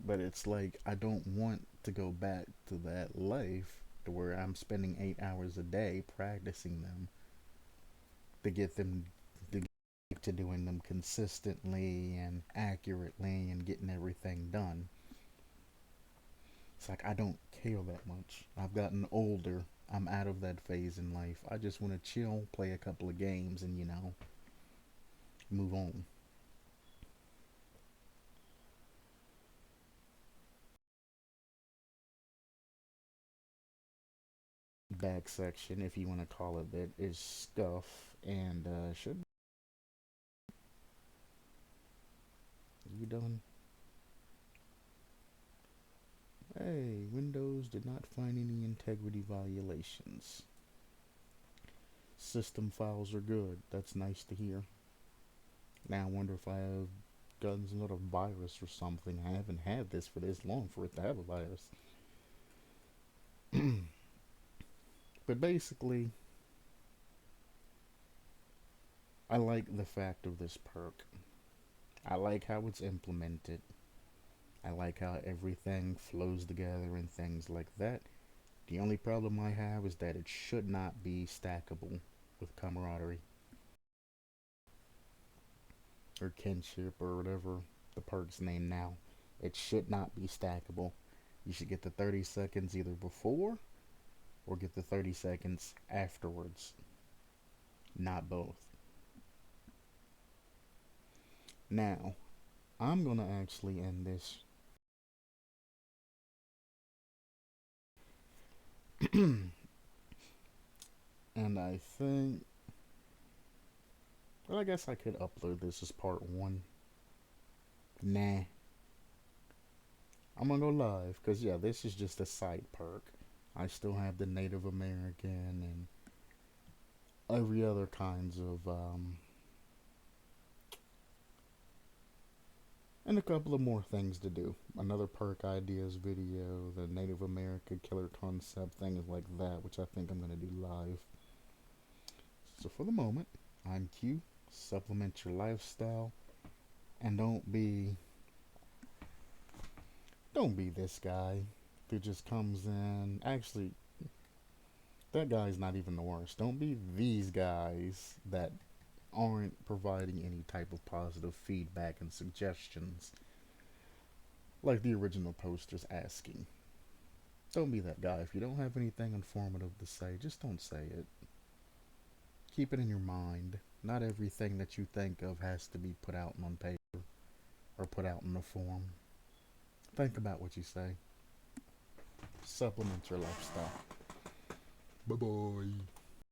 But it's like I don't want to go back to that life to where I'm spending 8 hours a day practicing them to get them to get to doing them consistently and accurately and getting everything done. It's like I don't care that much. I've gotten older. I'm out of that phase in life. I just want to chill, play a couple of games, and move on. Back section, if you want to call it that, is stuff and should you done? Hey, Windows did not find any integrity violations. System files are good. That's nice to hear. Now I wonder if I have gotten some sort of virus or something. I haven't had this for this long for it to have a virus. But basically, I like the fact of this perk. I like how it's implemented. I like how everything flows together and things like that. The only problem I have is that it should not be stackable with camaraderie or kinship or whatever the perk's name now. It should not be stackable. You should get the 30 seconds either before or get the 30 seconds afterwards, not both. Now, I'm gonna actually end this. And I think, well, I guess I could upload this as part one. Nah, I'm gonna go live because yeah, this is just a side perk. I still have the Native American and every other kinds of and a couple of more things to do. Another perk ideas video, the Native American killer concept, things like that, which I think I'm gonna do live. So for the moment, I'm Q. Supplement your lifestyle, and don't be this guy who just comes in. Actually, that guy's not even the worst. Don't be these guys that aren't providing any type of positive feedback and suggestions like the original poster's asking. Don't be that guy. If you don't have anything informative to say, just don't say it. Keep it in your mind. Not everything that you think of has to be put out on paper or put out in a form. Think about what you say. Supplement your lifestyle. Bye bye.